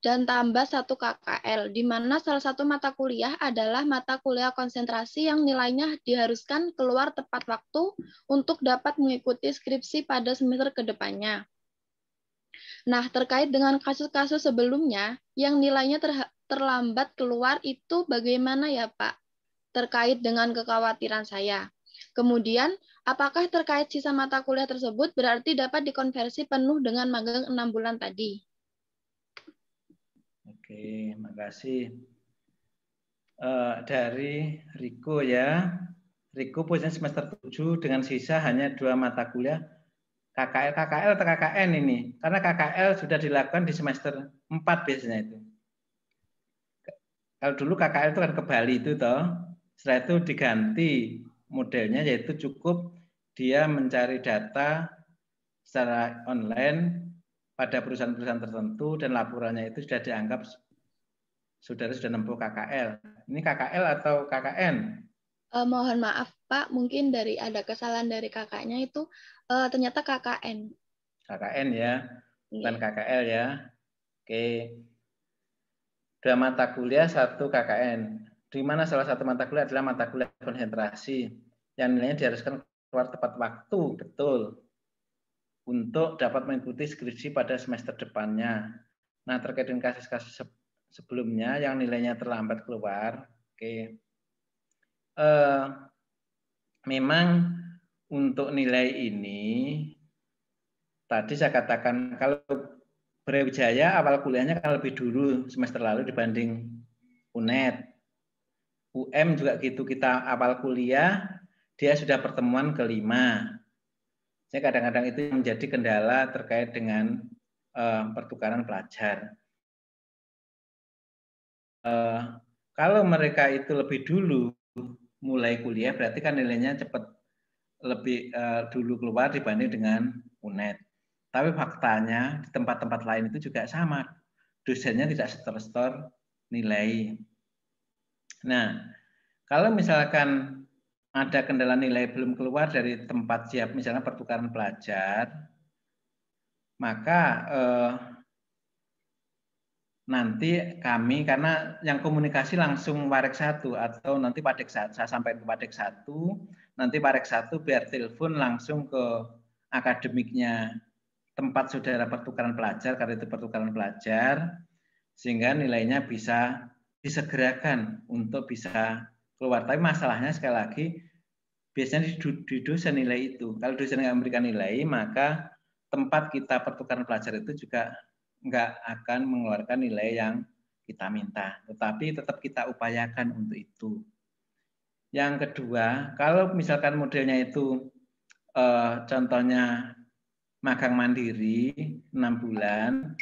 dan tambah 1 KKL, di mana salah satu mata kuliah adalah mata kuliah konsentrasi yang nilainya diharuskan keluar tepat waktu untuk dapat mengikuti skripsi pada semester kedepannya. Nah, terkait dengan kasus-kasus sebelumnya yang nilainya terlambat keluar itu bagaimana ya Pak? Terkait dengan kekhawatiran saya. Kemudian, apakah terkait sisa mata kuliah tersebut berarti dapat dikonversi penuh dengan magang 6 bulan tadi? Oke, makasih. Dari Riko ya. Riko posisinya semester 7 dengan sisa hanya 2 mata kuliah. KKL atau KKN ini. Karena KKL sudah dilakukan di semester 4 biasanya itu. Kalau dulu KKL itu kan ke Bali itu toh. Setelah itu diganti modelnya yaitu cukup dia mencari data secara online pada perusahaan-perusahaan tertentu dan laporannya itu sudah dianggap saudara sudah nempuh KKL. Ini KKL atau KKN? Mohon maaf Pak, mungkin ada kesalahan dari kakaknya itu ternyata KKN. KKN ya, bukan Iya. KKL ya. Oke. 2 mata kuliah, 1 KKN. Di mana salah satu mata kuliah adalah mata kuliah konsentrasi yang nilainya diharuskan keluar tepat waktu, betul, untuk dapat mengikuti skripsi pada semester depannya. Nah, terkait dengan kasus-kasus sebelumnya yang nilainya terlambat keluar, oke. Memang untuk nilai ini tadi saya katakan kalau Brawijaya awal kuliahnya kan lebih dulu semester lalu dibanding UNED. UM juga gitu, kita awal kuliah dia sudah pertemuan kelima. Jadi kadang-kadang itu menjadi kendala terkait dengan pertukaran pelajar. Kalau mereka itu lebih dulu mulai kuliah berarti kan nilainya cepat lebih dulu keluar dibanding dengan UNED. Tapi faktanya di tempat-tempat lain itu juga sama. Dosennya tidak setor-setor nilai. Nah, kalau misalkan ada kendala nilai belum keluar dari tempat siap, misalnya pertukaran pelajar, maka nanti kami, karena yang komunikasi langsung Warek 1 atau nanti Padek 1, saya sampaikan ke Padek 1, nanti Warek 1 biar telepon langsung ke akademiknya tempat saudara pertukaran pelajar, karena itu pertukaran pelajar, sehingga nilainya bisa disegerakan untuk bisa keluar. Tapi masalahnya sekali lagi, biasanya di dosen nilai itu. Kalau dosen nggak memberikan nilai, maka tempat kita pertukaran pelajar itu juga nggak akan mengeluarkan nilai yang kita minta. Tetapi tetap kita upayakan untuk itu. Yang kedua, kalau misalkan modelnya itu contohnya magang mandiri 6 bulan,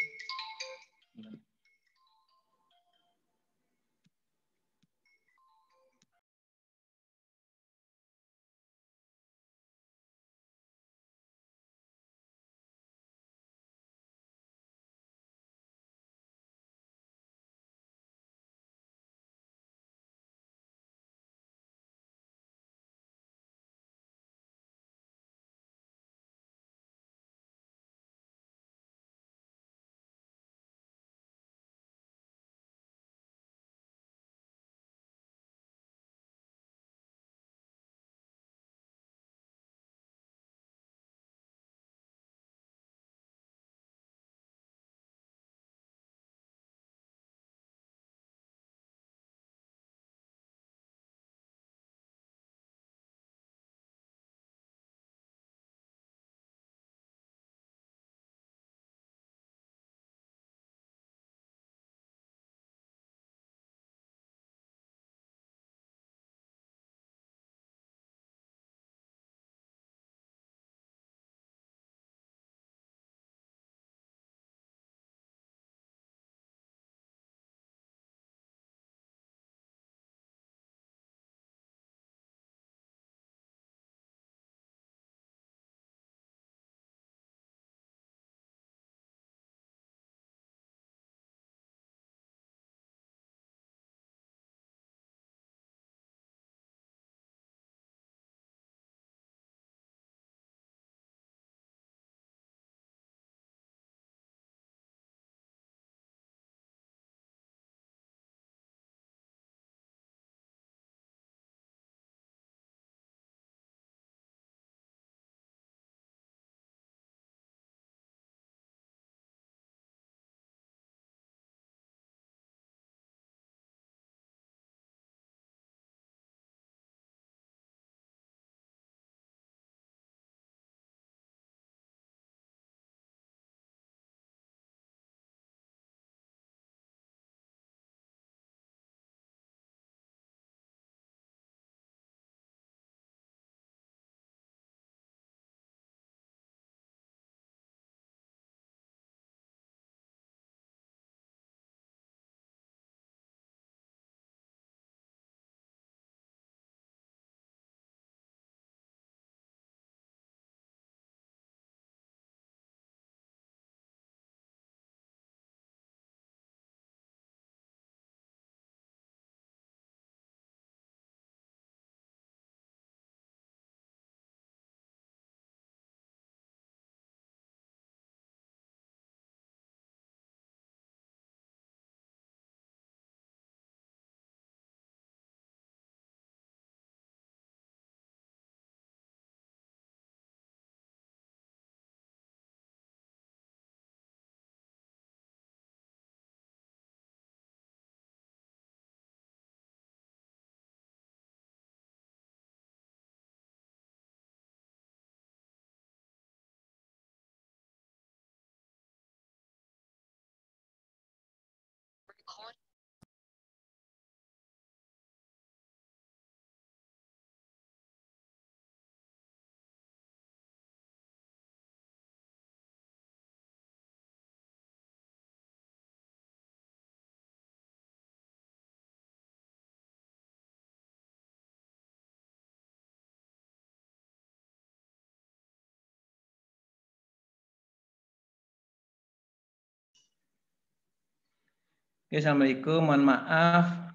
Oke, Assalamualaikum. Mohon maaf,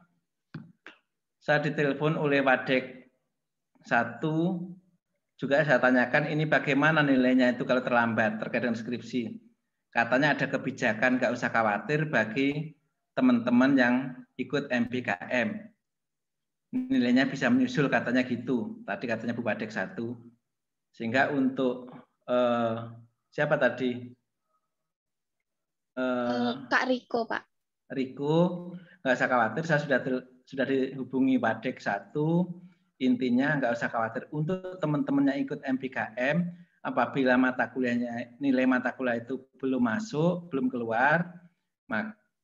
saya ditelepon oleh Wadek 1. Juga saya tanyakan ini bagaimana nilainya itu kalau terlambat terkait dengan skripsi. Katanya ada kebijakan, nggak usah khawatir bagi teman-teman yang ikut MBKM. Nilainya bisa menyusul katanya gitu. Tadi katanya Bu Wadek 1. Sehingga untuk siapa tadi? Kak Riko, Pak. Riko, nggak usah khawatir, saya sudah dihubungi Wadek 1. Intinya nggak usah khawatir. Untuk teman-teman yang ikut MBKM, apabila mata kuliahnya, nilai mata kuliah itu belum masuk, belum keluar,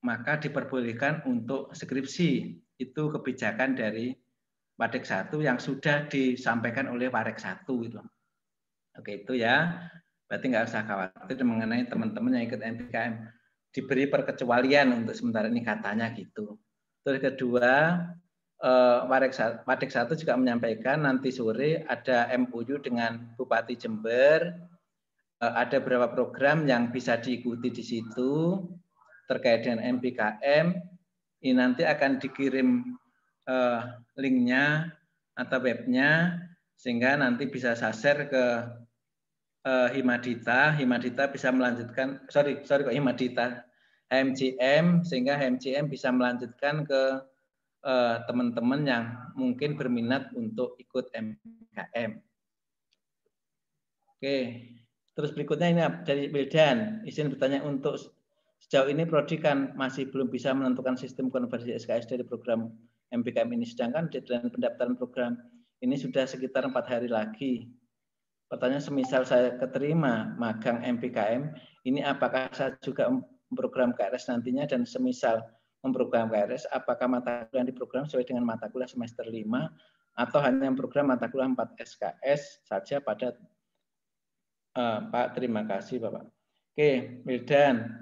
maka diperbolehkan untuk skripsi. Itu kebijakan dari Wadek 1 yang sudah disampaikan oleh Warek 1 itu. Oke, itu ya. Berarti nggak usah khawatir mengenai teman-teman yang ikut MBKM. Diberi perkecualian untuk sementara ini katanya gitu. Terus kedua, Wadek 1 juga menyampaikan nanti sore ada MOU dengan Bupati Jember. Ada beberapa program yang bisa diikuti di situ terkait dengan MBKM. Ini nanti akan dikirim linknya atau webnya sehingga nanti bisa share ke Himadita bisa melanjutkan, HMCM, sehingga HMCM bisa melanjutkan ke teman-teman yang mungkin berminat untuk ikut MBKM. Oke, terus berikutnya ini dari Wildan, izin bertanya, untuk sejauh ini Prodi kan masih belum bisa menentukan sistem konversi SKS dari program MBKM ini, sedangkan deadline pendaftaran program ini sudah sekitar 4 hari lagi. Pertanyaan, semisal saya keterima magang MBKM, ini apakah saya juga memprogram KRS nantinya, dan semisal memprogram KRS, apakah mata kuliah yang diprogram sesuai dengan mata kuliah semester 5 atau hanya memprogram mata kuliah 4 SKS saja pada Pak, terima kasih Bapak. Oke, Wildan.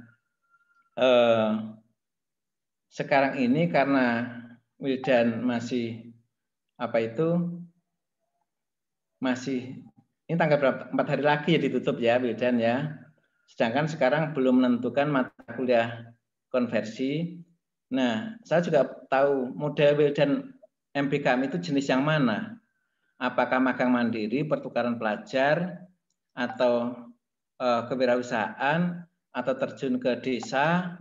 Sekarang ini karena Wildan masih ini tanggal berapa? 4 hari lagi ya ditutup ya Wildan ya. Sedangkan sekarang belum menentukan mata kuliah konversi. Nah, saya juga tahu model Wildan MBKM itu jenis yang mana? Apakah magang mandiri, pertukaran pelajar, atau kewirausahaan, atau terjun ke desa,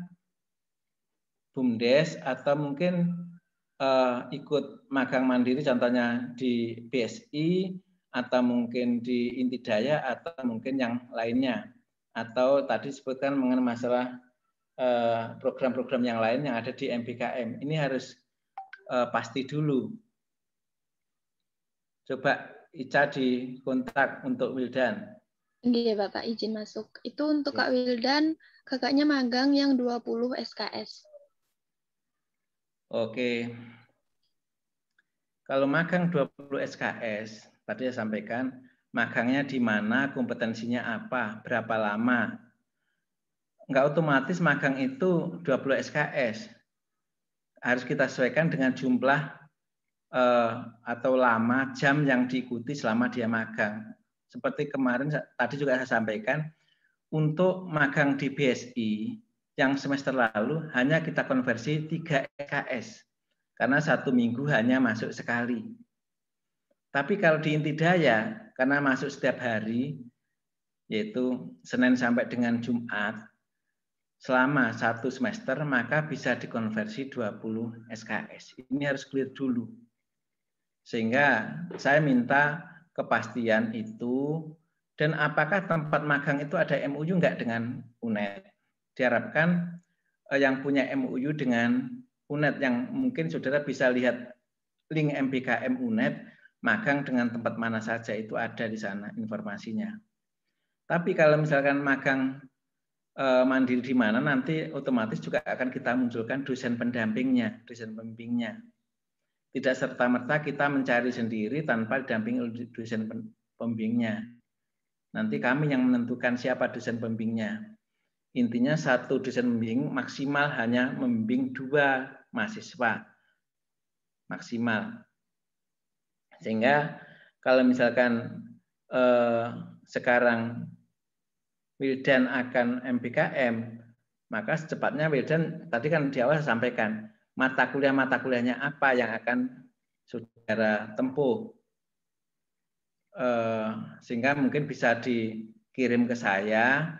BUMDes, atau mungkin ikut magang mandiri contohnya di BSI, atau mungkin di Intidaya, atau mungkin yang lainnya, atau tadi disebutkan mengenai masalah program-program yang lain yang ada di MBKM. Ini harus pasti dulu. Coba Ica dikontak untuk Wildan. Iya Bapak, izin masuk. Itu untuk Kak Wildan, kakaknya magang yang 20 SKS. Oke. Kalau magang 20 SKS, tadi saya sampaikan, magangnya di mana, kompetensinya apa, berapa lama. Enggak otomatis magang itu 20 SKS. Harus kita sesuaikan dengan jumlah atau lama jam yang diikuti selama dia magang. Seperti kemarin tadi juga saya sampaikan, untuk magang di BSI yang semester lalu hanya kita konversi 3 SKS. Karena 1 minggu hanya masuk sekali. Tapi kalau di Intidaya, karena masuk setiap hari, yaitu Senin sampai dengan Jumat, selama 1 semester, maka bisa dikonversi 20 SKS. Ini harus clear dulu. Sehingga saya minta kepastian itu, dan apakah tempat magang itu ada MOU enggak dengan UNED. Diharapkan yang punya MOU dengan UNED, yang mungkin saudara bisa lihat link MBKM UNED, magang dengan tempat mana saja itu ada di sana informasinya. Tapi kalau misalkan magang mandiri di mana, nanti otomatis juga akan kita munculkan dosen pendampingnya, dosen pembimbingnya. Tidak serta-merta kita mencari sendiri tanpa didampingi oleh dosen pembimbingnya. Nanti kami yang menentukan siapa dosen pembimbingnya. Intinya satu dosen pembimbing maksimal hanya membimbing 2 mahasiswa. Maksimal. Sehingga kalau misalkan sekarang Wildan akan MBKM, maka secepatnya Wildan, tadi kan di awal saya sampaikan, mata kuliahnya apa yang akan saudara tempuh. Sehingga mungkin bisa dikirim ke saya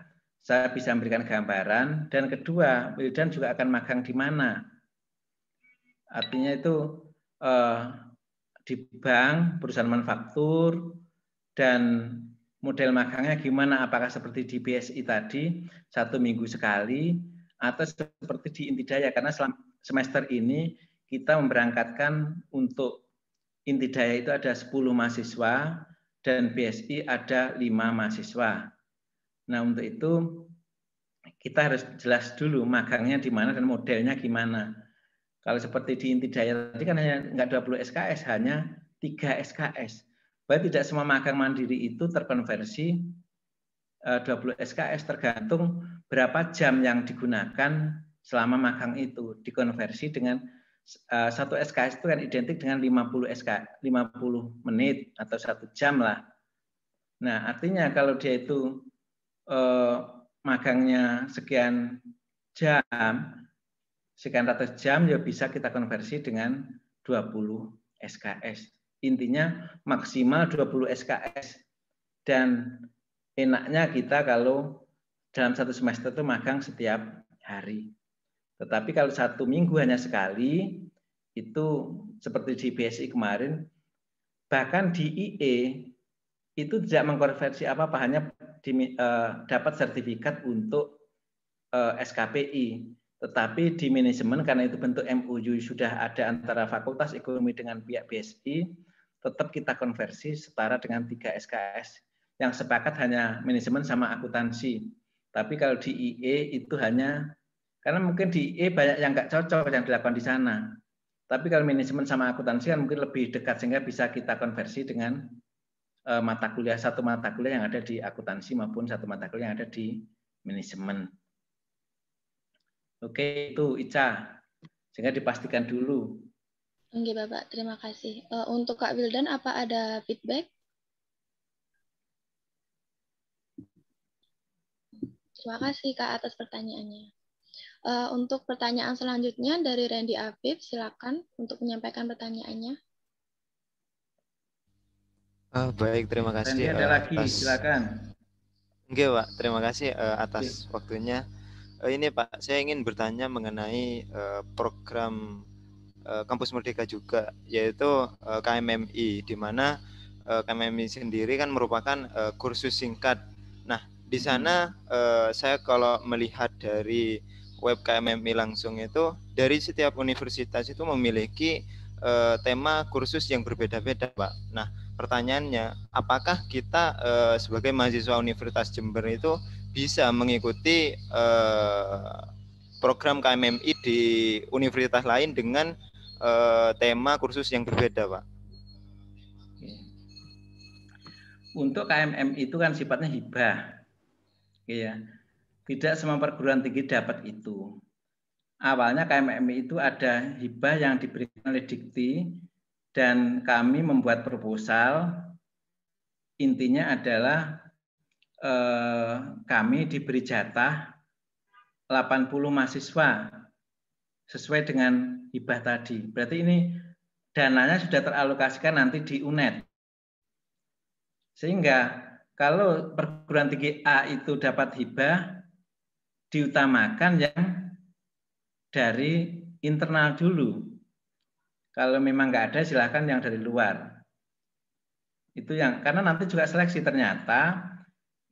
bisa memberikan gambaran. Dan kedua, Wildan juga akan magang di mana. Artinya itu di bank, perusahaan manufaktur, dan model magangnya gimana, apakah seperti di BSI tadi 1 minggu sekali atau seperti di Intidaya, karena selama semester ini kita memberangkatkan untuk Intidaya itu ada 10 mahasiswa dan BSI ada 5 mahasiswa. Nah, untuk itu kita harus jelas dulu magangnya di mana dan modelnya gimana. Kalau seperti di Intidaya tadi kan hanya enggak 20 SKS, hanya 3 SKS. Bahwa tidak semua magang mandiri itu terkonversi 20 SKS, tergantung berapa jam yang digunakan selama magang itu. Dikonversi dengan 1 SKS itu kan identik dengan 50 menit atau 1 jam lah. Nah, artinya kalau dia itu magangnya sekian jam, sekian ratus jam, ya bisa kita konversi dengan 20 SKS. Intinya maksimal 20 SKS. Dan enaknya kita kalau dalam 1 semester itu magang setiap hari. Tetapi kalau 1 minggu hanya sekali, itu seperti di BSI kemarin, bahkan di IE itu tidak mengkonversi apa-apa, hanya dapat sertifikat untuk SKPI. Tetapi di manajemen, karena itu bentuk MOU sudah ada antara Fakultas Ekonomi dengan pihak BSI, tetap kita konversi setara dengan 3 SKS. Yang sepakat hanya manajemen sama akuntansi. Tapi kalau di IE itu hanya, karena mungkin di IE banyak yang nggak cocok yang dilakukan di sana. Tapi kalau manajemen sama akuntansi kan mungkin lebih dekat, sehingga bisa kita konversi dengan mata kuliah, 1 mata kuliah yang ada di akuntansi maupun 1 mata kuliah yang ada di manajemen. Oke, itu Ica. Sehingga dipastikan dulu. Oke, Bapak. Terima kasih. Untuk Kak Wildan, apa ada feedback? Terima kasih, Kak, atas pertanyaannya. Untuk pertanyaan selanjutnya dari Randy Afif, silakan untuk menyampaikan pertanyaannya. Baik, terima kasih. Randy ada lagi, silakan. Oke, Pak. Terima kasih atas waktunya. Ini Pak, saya ingin bertanya mengenai program Kampus Merdeka juga, yaitu KMMI, di mana KMMI sendiri kan merupakan kursus singkat. Nah, di sana saya kalau melihat dari web KMMI langsung itu, dari setiap universitas itu memiliki tema kursus yang berbeda-beda, Pak. Nah, pertanyaannya, apakah kita sebagai mahasiswa Universitas Jember itu bisa mengikuti program KMMI di universitas lain dengan tema kursus yang berbeda, Pak? Untuk KMMI itu kan sifatnya hibah, ya. Tidak semua perguruan tinggi dapat itu. Awalnya KMMI itu ada hibah yang diberikan oleh Dikti, dan kami membuat proposal. Intinya adalah kami diberi jatah 80 mahasiswa sesuai dengan hibah tadi. Berarti ini dananya sudah teralokasikan nanti di UNED. Sehingga kalau perguruan tinggi A itu dapat hibah, diutamakan yang dari internal dulu. Kalau memang nggak ada, silakan yang dari luar. Itu yang, karena nanti juga seleksi, ternyata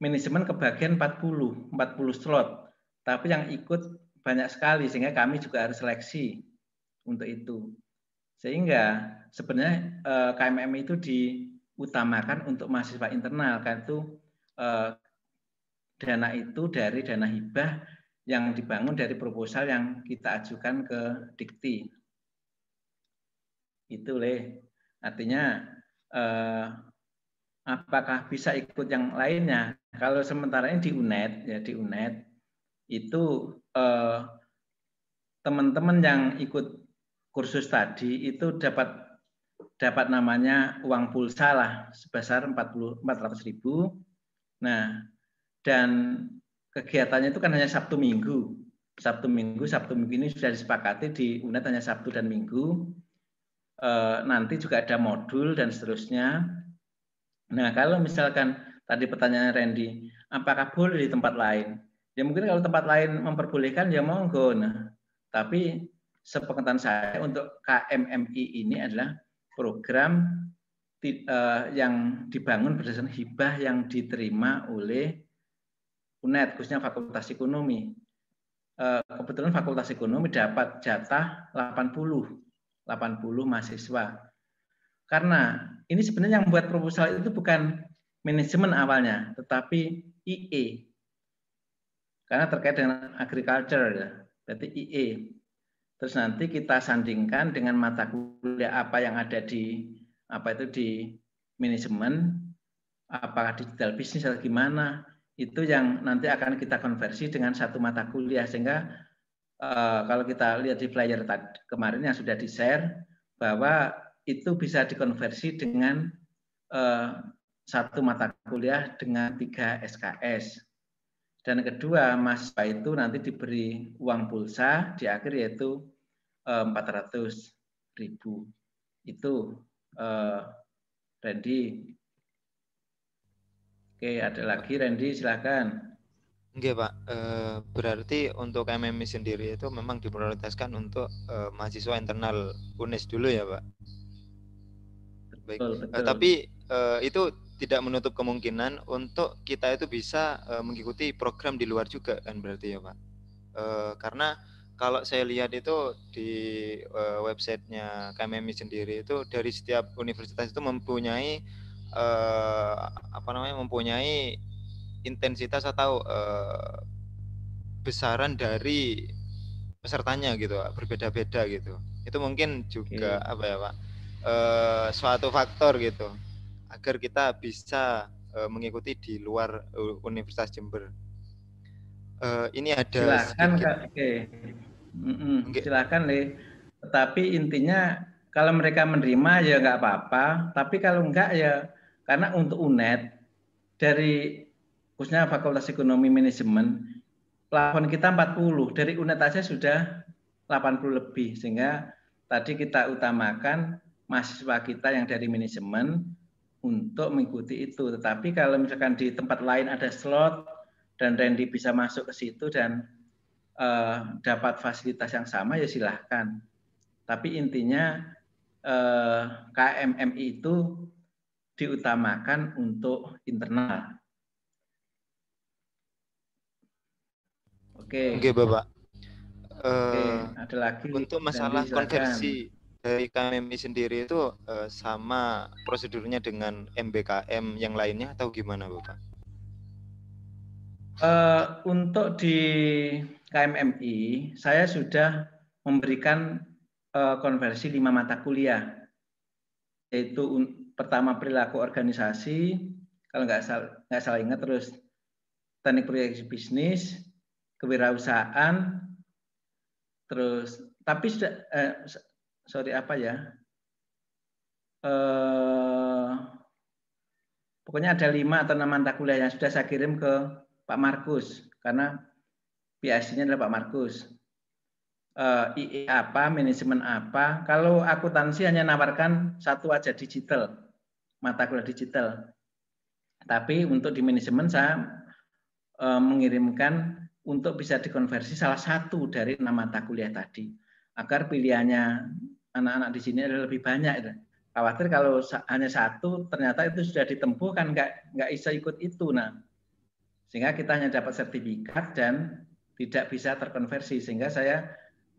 manajemen kebagian 40 slot. Tapi yang ikut banyak sekali, sehingga kami juga harus seleksi untuk itu. Sehingga sebenarnya KMMI itu diutamakan untuk mahasiswa internal, kan itu dana itu dari dana hibah yang dibangun dari proposal yang kita ajukan ke Dikti. Itu artinya apakah bisa ikut yang lainnya? Kalau sementara ini di UNED, ya di UNED itu teman-teman yang ikut kursus tadi itu dapat namanya uang pulsa lah sebesar 400.000. Nah, dan kegiatannya itu kan hanya Sabtu Minggu. Sabtu Minggu ini sudah disepakati di UNED hanya Sabtu dan Minggu. Nanti juga ada modul dan seterusnya. Nah, kalau misalkan tadi pertanyaan Randy, apakah boleh di tempat lain? Ya mungkin kalau tempat lain memperbolehkan ya monggo. Nah, tapi sepengetahuan saya untuk KMMI ini adalah program yang dibangun berdasarkan hibah yang diterima oleh UNED, khususnya Fakultas Ekonomi. Kebetulan Fakultas Ekonomi dapat jatah 80 mahasiswa. Karena ini sebenarnya yang membuat proposal itu bukan manajemen awalnya, tetapi IE. Karena terkait dengan agriculture, ya. Berarti IE. Terus nanti kita sandingkan dengan mata kuliah apa yang ada di manajemen, apakah digital bisnis atau gimana, itu yang nanti akan kita konversi dengan satu mata kuliah. Sehingga kalau kita lihat di flyer kemarin yang sudah di-share, bahwa itu bisa dikonversi dengan satu mata kuliah dengan 3 SKS. Dan kedua, mahasiswa itu nanti diberi uang pulsa di akhir yaitu 400.000. Itu Randy. Oke, ada lagi Randy, silakan. Oke Pak, berarti untuk KMMI sendiri itu memang diprioritaskan untuk mahasiswa internal UNES dulu ya Pak? Baik. Betul. Tapi itu tidak menutup kemungkinan untuk kita itu bisa mengikuti program di luar juga kan berarti ya Pak? Karena kalau saya lihat itu di websitenya KMMI sendiri itu dari setiap universitas itu mempunyai mempunyai intensitas atau besaran dari pesertanya gitu Pak, berbeda-beda gitu. Itu mungkin juga Pak? Suatu faktor gitu agar kita bisa mengikuti di luar Universitas Jember. Ini ada silakan silakan tetapi intinya kalau mereka menerima ya nggak apa-apa, tapi kalau enggak ya karena untuk UNED dari khususnya Fakultas Ekonomi Manajemen plafon kita 40, dari UNED aja sudah 80 lebih, sehingga tadi kita utamakan mahasiswa kita yang dari manajemen untuk mengikuti itu. Tetapi kalau misalkan di tempat lain ada slot dan Randy bisa masuk ke situ dan dapat fasilitas yang sama ya silahkan. Tapi intinya KMMI itu diutamakan untuk internal. Oke Bapak. Ada lagi untuk masalah konversi dari KMMI sendiri itu sama prosedurnya dengan MBKM yang lainnya atau gimana Bapak? Untuk di KMMI saya sudah memberikan konversi 5 mata kuliah, yaitu pertama perilaku organisasi, kalau nggak salah ingat, terus teknik proyeksi bisnis, kewirausahaan, terus tapi sudah pokoknya ada 5 atau 6 mata kuliah yang sudah saya kirim ke Pak Markus karena PIC-nya adalah Pak Markus. IE apa, manajemen apa. Kalau akuntansi hanya nawarkan satu aja digital, mata kuliah digital. Tapi untuk di manajemen saya mengirimkan untuk bisa dikonversi salah satu dari 6 mata kuliah tadi, agar pilihannya anak-anak di sini adalah lebih banyak. Khawatir kalau hanya satu ternyata itu sudah ditempuh kan nggak bisa ikut itu. Nah, sehingga kita hanya dapat sertifikat dan tidak bisa terkonversi, sehingga saya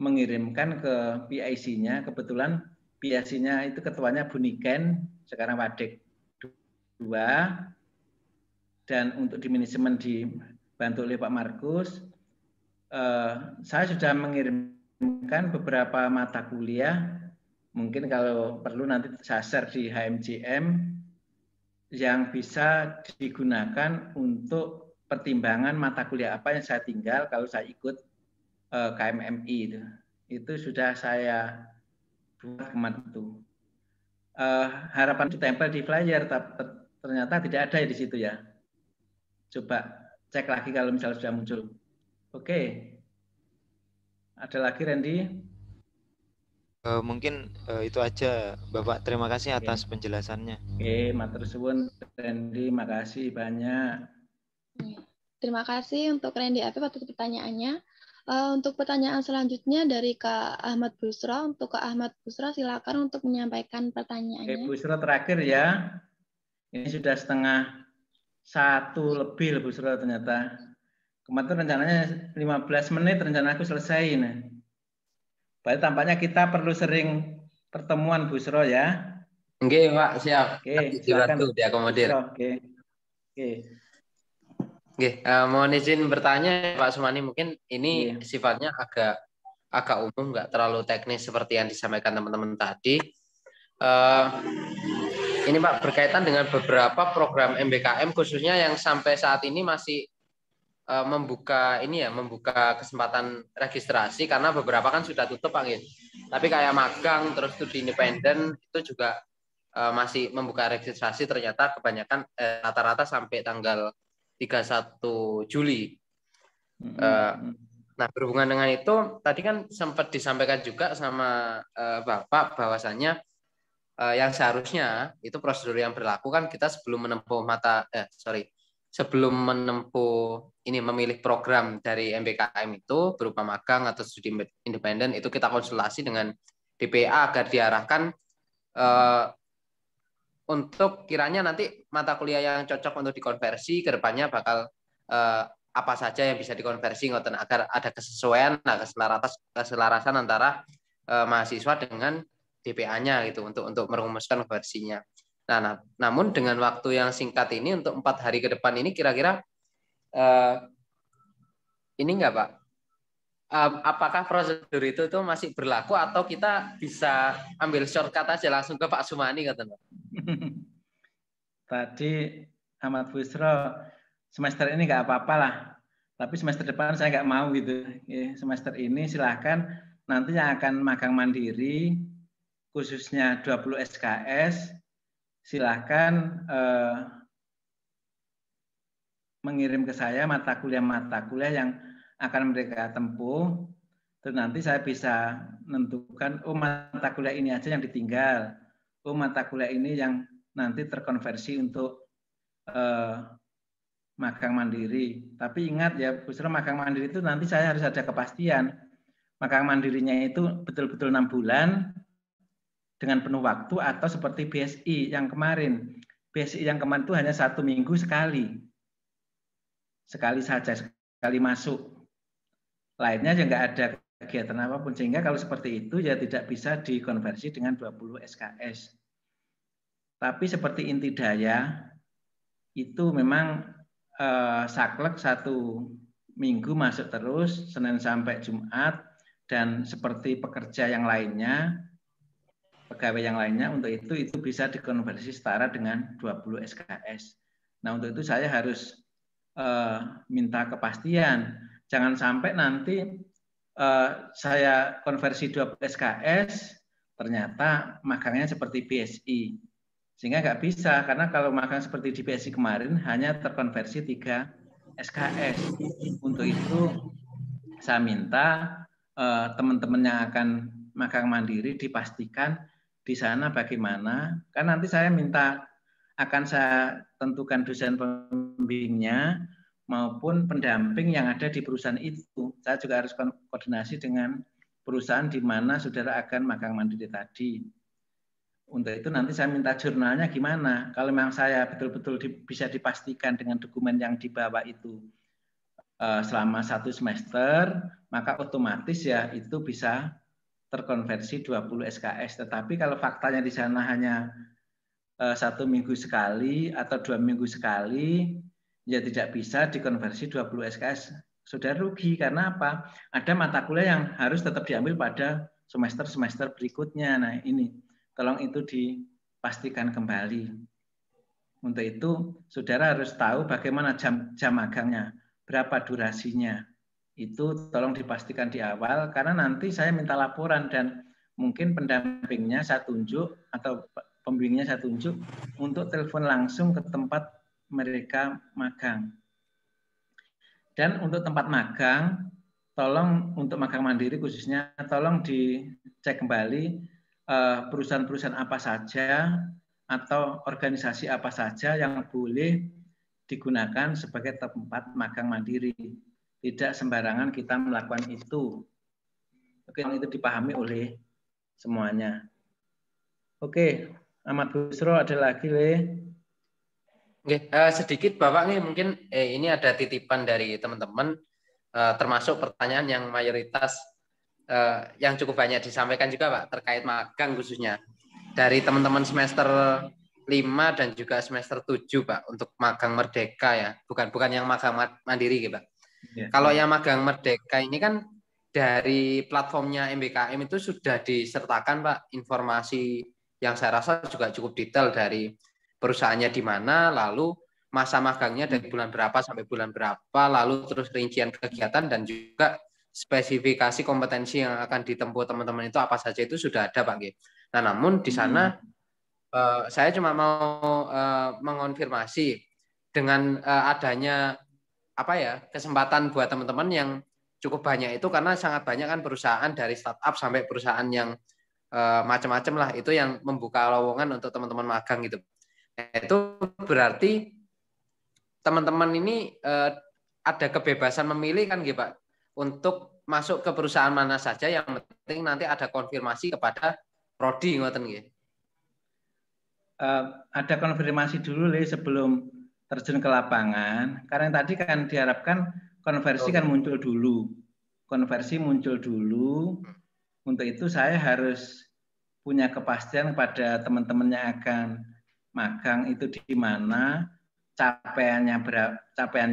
mengirimkan ke PIC-nya. Kebetulan PIC-nya itu ketuanya Buniken, sekarang Wadek 2, dan untuk di manajemen di dibantu oleh Pak Markus. Saya sudah mengirimkan beberapa mata kuliah, mungkin kalau perlu nanti saya share di HMJM, yang bisa digunakan untuk pertimbangan mata kuliah apa yang saya tinggal kalau saya ikut KMMI itu sudah saya buat kemarin itu. Harapan ditempel di flyer, tapi ternyata tidak ada di situ ya. Coba cek lagi kalau misalnya sudah muncul. Oke. Ada lagi Randy? Mungkin itu aja Bapak. Terima kasih atas penjelasannya. Oke, matur suwun Randy, makasih banyak. Terima kasih untuk Randy Afif atas pertanyaannya. Untuk pertanyaan selanjutnya dari Kak Ahmad Busra. Untuk Kak Ahmad Busra, silakan untuk menyampaikan pertanyaannya. Oke, Busra terakhir ya. Ini sudah 1:30 lebih Busra ternyata. Kemarin rencananya 15 menit, rencana aku selesai. Nah. Berarti tampaknya kita perlu sering pertemuan Busra ya. Oke, Pak, siap. Oke, silakan diakomodir. Oke. Oke, mohon izin bertanya Pak Sumani, mungkin ini sifatnya agak umum, nggak terlalu teknis seperti yang disampaikan teman-teman tadi. Ini Pak berkaitan dengan beberapa program MBKM khususnya yang sampai saat ini masih membuka kesempatan registrasi karena beberapa kan sudah tutup Pak. Tapi kayak magang terus studi independen itu juga masih membuka registrasi, ternyata kebanyakan rata-rata sampai tanggal 31 Juli. Nah, berhubungan dengan itu, tadi kan sempat disampaikan juga sama Bapak bahwasannya yang seharusnya itu prosedur yang berlaku kan kita sebelum menempuh memilih program dari MBKM itu berupa magang atau studi independen, itu kita konsultasi dengan DPA agar diarahkan untuk kiranya nanti mata kuliah yang cocok untuk dikonversi ke depannya bakal apa saja yang bisa dikonversi agar ada kesesuaian, keselarasan antara mahasiswa dengan DPA-nya gitu untuk merumuskan versinya. Nah, namun dengan waktu yang singkat ini untuk 4 hari ke depan ini kira-kira ini enggak Pak? Apakah prosedur itu masih berlaku atau kita bisa ambil shortcut aja langsung ke Pak Sumani katanya? Tadi Ahmad Busro, semester ini nggak apa-apa lah, tapi semester depan saya nggak mau gitu. Semester ini silahkan nanti yang akan magang mandiri, khususnya 20 SKS, silahkan mengirim ke saya mata kuliah yang akan mereka tempuh, terus nanti saya bisa menentukan, oh mata kuliah ini aja yang ditinggal, oh mata kuliah ini yang nanti terkonversi untuk magang mandiri. Tapi ingat ya, Busro, magang mandiri itu nanti saya harus ada kepastian. Magang mandirinya itu betul-betul 6 bulan dengan penuh waktu atau seperti BSI yang kemarin. BSI yang kemarin itu hanya 1 minggu sekali. Sekali saja, sekali masuk. Lainnya ya nggak ada kegiatan apapun, sehingga kalau seperti itu ya tidak bisa dikonversi dengan 20 SKS. Tapi seperti inti daya itu memang saklek 1 minggu masuk terus Senin sampai Jumat, dan seperti pekerja yang lainnya, pegawai yang lainnya, untuk itu bisa dikonversi setara dengan 20 SKS. Nah, untuk itu saya harus minta kepastian. Jangan sampai nanti saya konversi 20 SKS, ternyata magangnya seperti BSI. Sehingga nggak bisa, karena kalau magang seperti di BSI kemarin hanya terkonversi 3 SKS. Untuk itu saya minta teman-teman yang akan magang mandiri dipastikan di sana bagaimana. Kan nanti saya minta, akan saya tentukan dosen pembimbingnya maupun pendamping yang ada di perusahaan itu. Saya juga harus koordinasi dengan perusahaan di mana saudara akan magang mandiri tadi. Untuk itu nanti saya minta jurnalnya gimana. Kalau memang saya betul-betul bisa dipastikan dengan dokumen yang dibawa itu selama 1 semester, maka otomatis ya itu bisa terkonversi 20 SKS. Tetapi kalau faktanya di sana hanya 1 minggu sekali atau 2 minggu sekali, ya tidak bisa dikonversi 20 SKS. Saudara rugi karena apa? Ada mata kuliah yang harus tetap diambil pada semester-semester berikutnya. Nah, ini tolong itu dipastikan kembali. Untuk itu, saudara harus tahu bagaimana jam magangnya, berapa durasinya. Itu tolong dipastikan di awal, karena nanti saya minta laporan dan mungkin pendampingnya saya tunjuk atau pembimbingnya saya tunjuk untuk telepon langsung ke tempat mereka magang. Dan untuk tempat magang, tolong untuk magang mandiri khususnya, tolong dicek kembali perusahaan-perusahaan apa saja atau organisasi apa saja yang boleh digunakan sebagai tempat magang mandiri. Tidak sembarangan kita melakukan itu. Oke, itu dipahami oleh semuanya. Oke, Ahmad Busro ada lagi, Le? Oke, sedikit Bapak nih mungkin ini ada titipan dari teman-teman termasuk pertanyaan yang mayoritas yang cukup banyak disampaikan juga Pak terkait magang khususnya dari teman-teman semester 5 dan juga semester 7 Pak untuk magang merdeka ya, bukan yang magang mandiri gitu Pak. Ya, kalau yang magang merdeka ini kan dari platformnya MBKM itu sudah disertakan Pak informasi yang saya rasa juga cukup detail dari perusahaannya di mana, lalu masa magangnya dari bulan berapa sampai bulan berapa, lalu terus rincian kegiatan dan juga spesifikasi kompetensi yang akan ditempuh teman-teman itu apa saja itu sudah ada Pak G. Nah, namun di sana saya cuma mau mengonfirmasi dengan adanya kesempatan buat teman-teman yang cukup banyak itu karena sangat banyak kan perusahaan dari startup sampai perusahaan yang macam-macam lah itu yang membuka lowongan untuk teman-teman magang gitu. Itu berarti teman-teman ini ada kebebasan memilih kan gitu Pak untuk masuk ke perusahaan mana saja, yang penting nanti ada konfirmasi kepada prodi ngoten nggih. Ada konfirmasi dulu Le sebelum terjun ke lapangan, karena tadi kan diharapkan konversi kan muncul dulu. Konversi muncul dulu. Untuk itu saya harus punya kepastian pada teman-teman yang akan magang itu di mana, capaiannya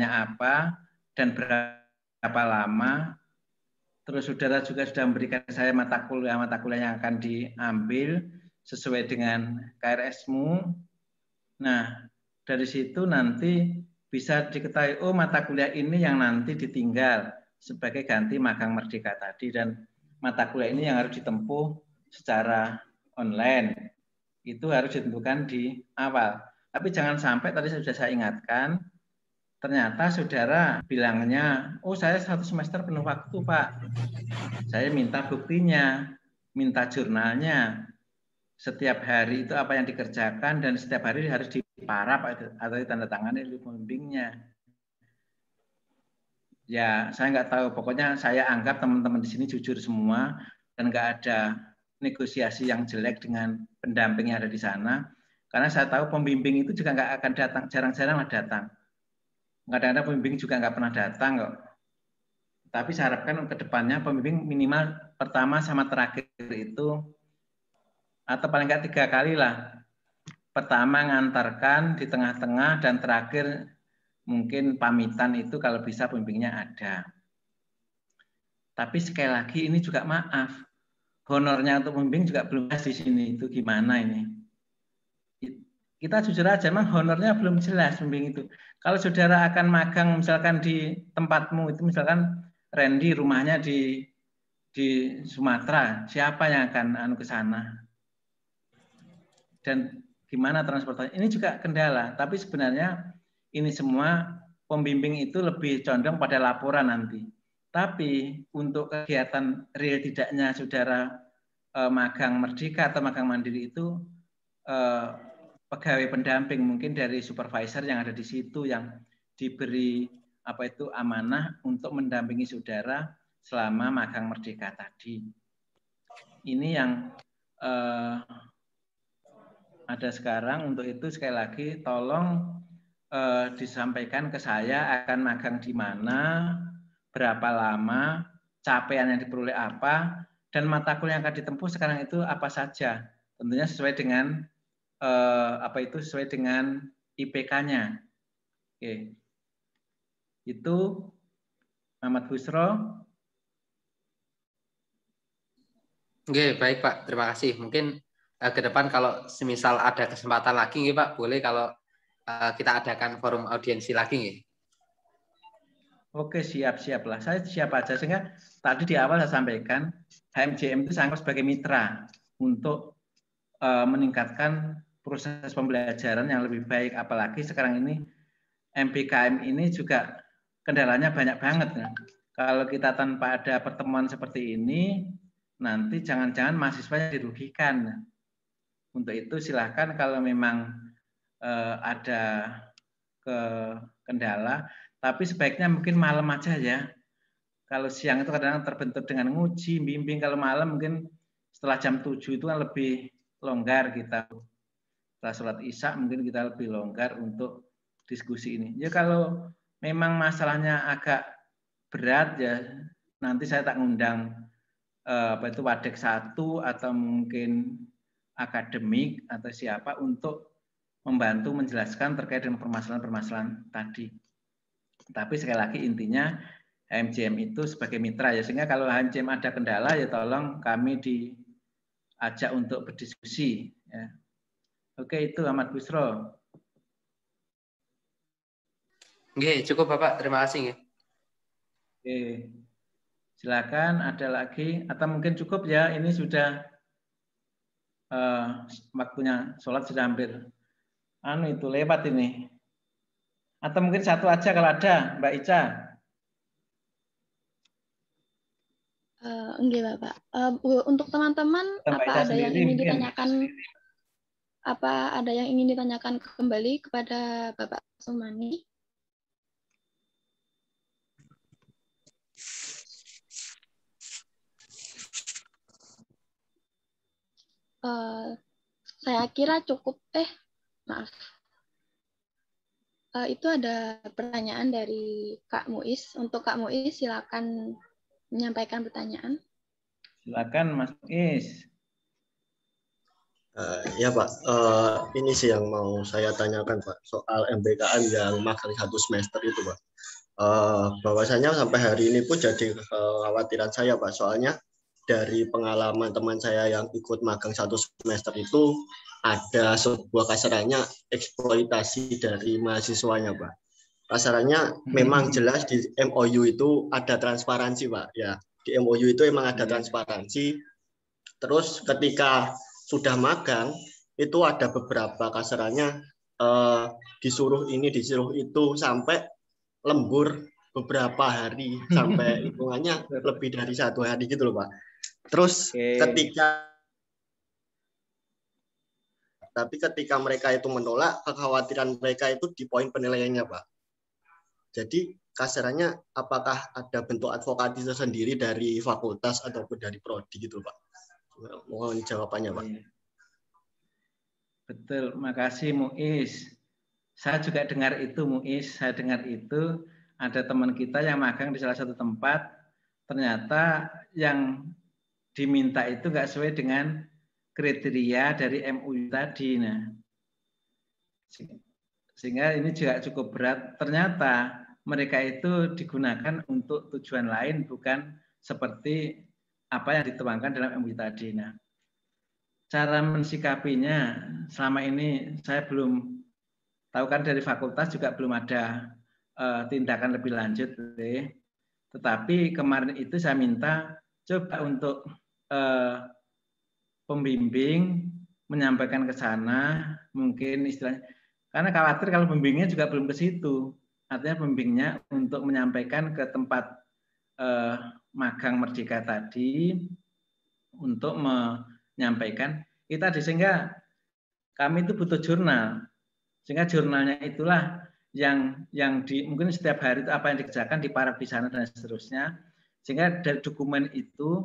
apa, dan berapa lama. Terus saudara juga sudah memberikan saya mata kuliah yang akan diambil sesuai dengan KRS-mu. Nah, dari situ nanti bisa diketahui, oh mata kuliah ini yang nanti ditinggal sebagai ganti magang merdeka tadi, dan mata kuliah ini yang harus ditempuh secara online. Itu harus ditentukan di awal. Tapi jangan sampai tadi sudah saya ingatkan, ternyata saudara bilangnya, oh saya 1 semester penuh waktu Pak. Saya minta buktinya, minta jurnalnya. Setiap hari itu apa yang dikerjakan dan setiap hari harus diparap atau ditandatangani oleh pembimbingnya. Ya, saya nggak tahu. Pokoknya saya anggap teman-teman di sini jujur semua dan nggak ada negosiasi yang jelek dengan pendamping yang ada di sana. Karena saya tahu pembimbing itu juga nggak akan datang, jarang-jarang lah datang. Kadang-kadang pembimbing juga nggak pernah datang kok. Tapi saya harapkan ke depannya pembimbing minimal pertama sama terakhir itu, atau paling nggak 3 kali lah. Pertama ngantarkan, di tengah-tengah, dan terakhir mungkin pamitan itu kalau bisa pembimbingnya ada. Tapi sekali lagi ini juga maaf, honornya untuk pembimbing juga belum jelas di sini. Itu gimana ini? Kita jujur aja, memang honornya belum jelas pembimbing itu. Kalau saudara akan magang misalkan di tempatmu itu, misalkan Randy rumahnya di Sumatera, siapa yang akan ke sana? Dan gimana transportasi? Ini juga kendala. Tapi sebenarnya ini semua pembimbing itu lebih condong pada laporan nanti. Tapi untuk kegiatan real tidaknya saudara magang merdeka atau magang mandiri itu pegawai pendamping mungkin dari supervisor yang ada di situ yang diberi amanah untuk mendampingi saudara selama magang merdeka tadi. Ini yang ada sekarang. Untuk itu sekali lagi tolong disampaikan ke saya akan magang di mana, berapa lama, capaian yang diperoleh apa, dan mata kuliah yang akan ditempuh sekarang itu apa saja. Tentunya sesuai dengan sesuai dengan IPK-nya. Oke. Itu Muhammad Busro. Oke, baik Pak. Terima kasih. Mungkin ke depan kalau semisal ada kesempatan lagi nggih Pak, boleh kalau kita adakan forum audiensi lagi nggih. Oke, siap lah. Saya siap aja. Sehingga tadi di awal saya sampaikan, HMJM itu sangat sebagai mitra untuk meningkatkan proses pembelajaran yang lebih baik. Apalagi sekarang ini MBKM ini juga kendalanya banyak banget. Kan? Kalau kita tanpa ada pertemuan seperti ini, nanti jangan-jangan mahasiswanya dirugikan. Untuk itu silahkan kalau memang ada kendala, tapi sebaiknya mungkin malam aja ya. Kalau siang itu kadang-kadang terbentur dengan nguji, bimbing. Kalau malam mungkin setelah jam 7 itu kan lebih longgar kita. Setelah sholat isya mungkin kita lebih longgar untuk diskusi ini. Ya kalau memang masalahnya agak berat ya, nanti saya tak ngundang Wadek 1 atau mungkin akademik atau siapa untuk membantu menjelaskan terkait dengan permasalahan-permasalahan tadi. Tapi sekali lagi intinya HMJM itu sebagai mitra ya, sehingga kalau HMJM ada kendala ya tolong kami diajak untuk berdiskusi. Ya. Oke, itu Ahmad Busro. Oke, cukup Bapak. Terima kasih. Oke, silakan ada lagi atau mungkin cukup ya, ini sudah waktunya sholat sudah hampir itu lewat ini. Atau mungkin satu aja kalau ada, Mbak Ica. Enggak Bapak. Untuk teman-teman, apa ada yang ingin ditanyakan? Apa ada yang ingin ditanyakan kembali kepada Bapak Sumani? Saya kira cukup. Maaf. Itu ada pertanyaan dari Kak Muiz. Untuk Kak Muiz, silakan menyampaikan pertanyaan. Silakan Mas Muiz. Ya Pak, ini sih yang mau saya tanyakan Pak, soal MBKM yang magang 1 semester itu Pak. Bahwasanya sampai hari ini pun jadi kekhawatiran saya Pak, soalnya dari pengalaman teman saya yang ikut magang 1 semester itu ada sebuah kasarannya eksploitasi dari mahasiswanya Pak. Kasarannya memang jelas di MOU itu ada transparansi Pak, ya di MOU itu emang ada transparansi. Terus ketika sudah magang itu ada beberapa kasarannya disuruh ini disuruh itu sampai lembur beberapa hari sampai hitungannya lebih dari 1 hari gitu loh Pak. Terus ketika mereka itu menolak, kekhawatiran mereka itu di poin penilaiannya Pak. Jadi kasarannya apakah ada bentuk advokasi tersendiri dari fakultas ataupun dari prodi gitu Pak? Mohon jawabannya Pak. Betul, makasih Muiz. Saya juga dengar itu Muiz, saya dengar itu ada teman kita yang magang di salah satu tempat, ternyata yang diminta itu nggak sesuai dengan kriteria dari MUI tadi. Nah, sehingga ini juga cukup berat. Ternyata mereka itu digunakan untuk tujuan lain, bukan seperti apa yang dituangkan dalam MUI tadi. Nah, cara mensikapinya selama ini saya belum tahu, kan dari fakultas juga belum ada tindakan lebih lanjut. Tetapi kemarin itu saya minta coba untuk pembimbing menyampaikan ke sana, mungkin istilahnya, karena khawatir kalau pembimbingnya juga belum ke situ. Artinya pembimbingnya untuk menyampaikan ke tempat magang Merdeka tadi untuk menyampaikan kita, sehingga kami itu butuh jurnal, sehingga jurnalnya itulah yang mungkin setiap hari itu apa yang dikerjakan diparaf di sana dan seterusnya, sehingga dari dokumen itu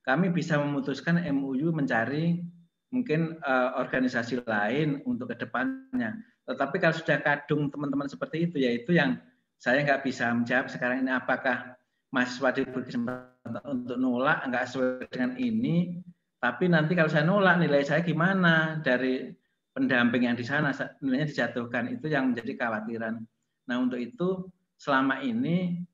kami bisa memutuskan MUU mencari mungkin organisasi lain untuk kedepannya. Tetapi kalau sudah kadung teman-teman seperti itu, yaitu yang saya nggak bisa menjawab sekarang ini, apakah mahasiswa diberi kesempatan untuk nolak nggak sesuai dengan ini, tapi nanti kalau saya nolak nilai saya gimana dari pendamping yang di sana, nilainya dijatuhkan, itu yang menjadi kekhawatiran. Nah untuk itu selama ini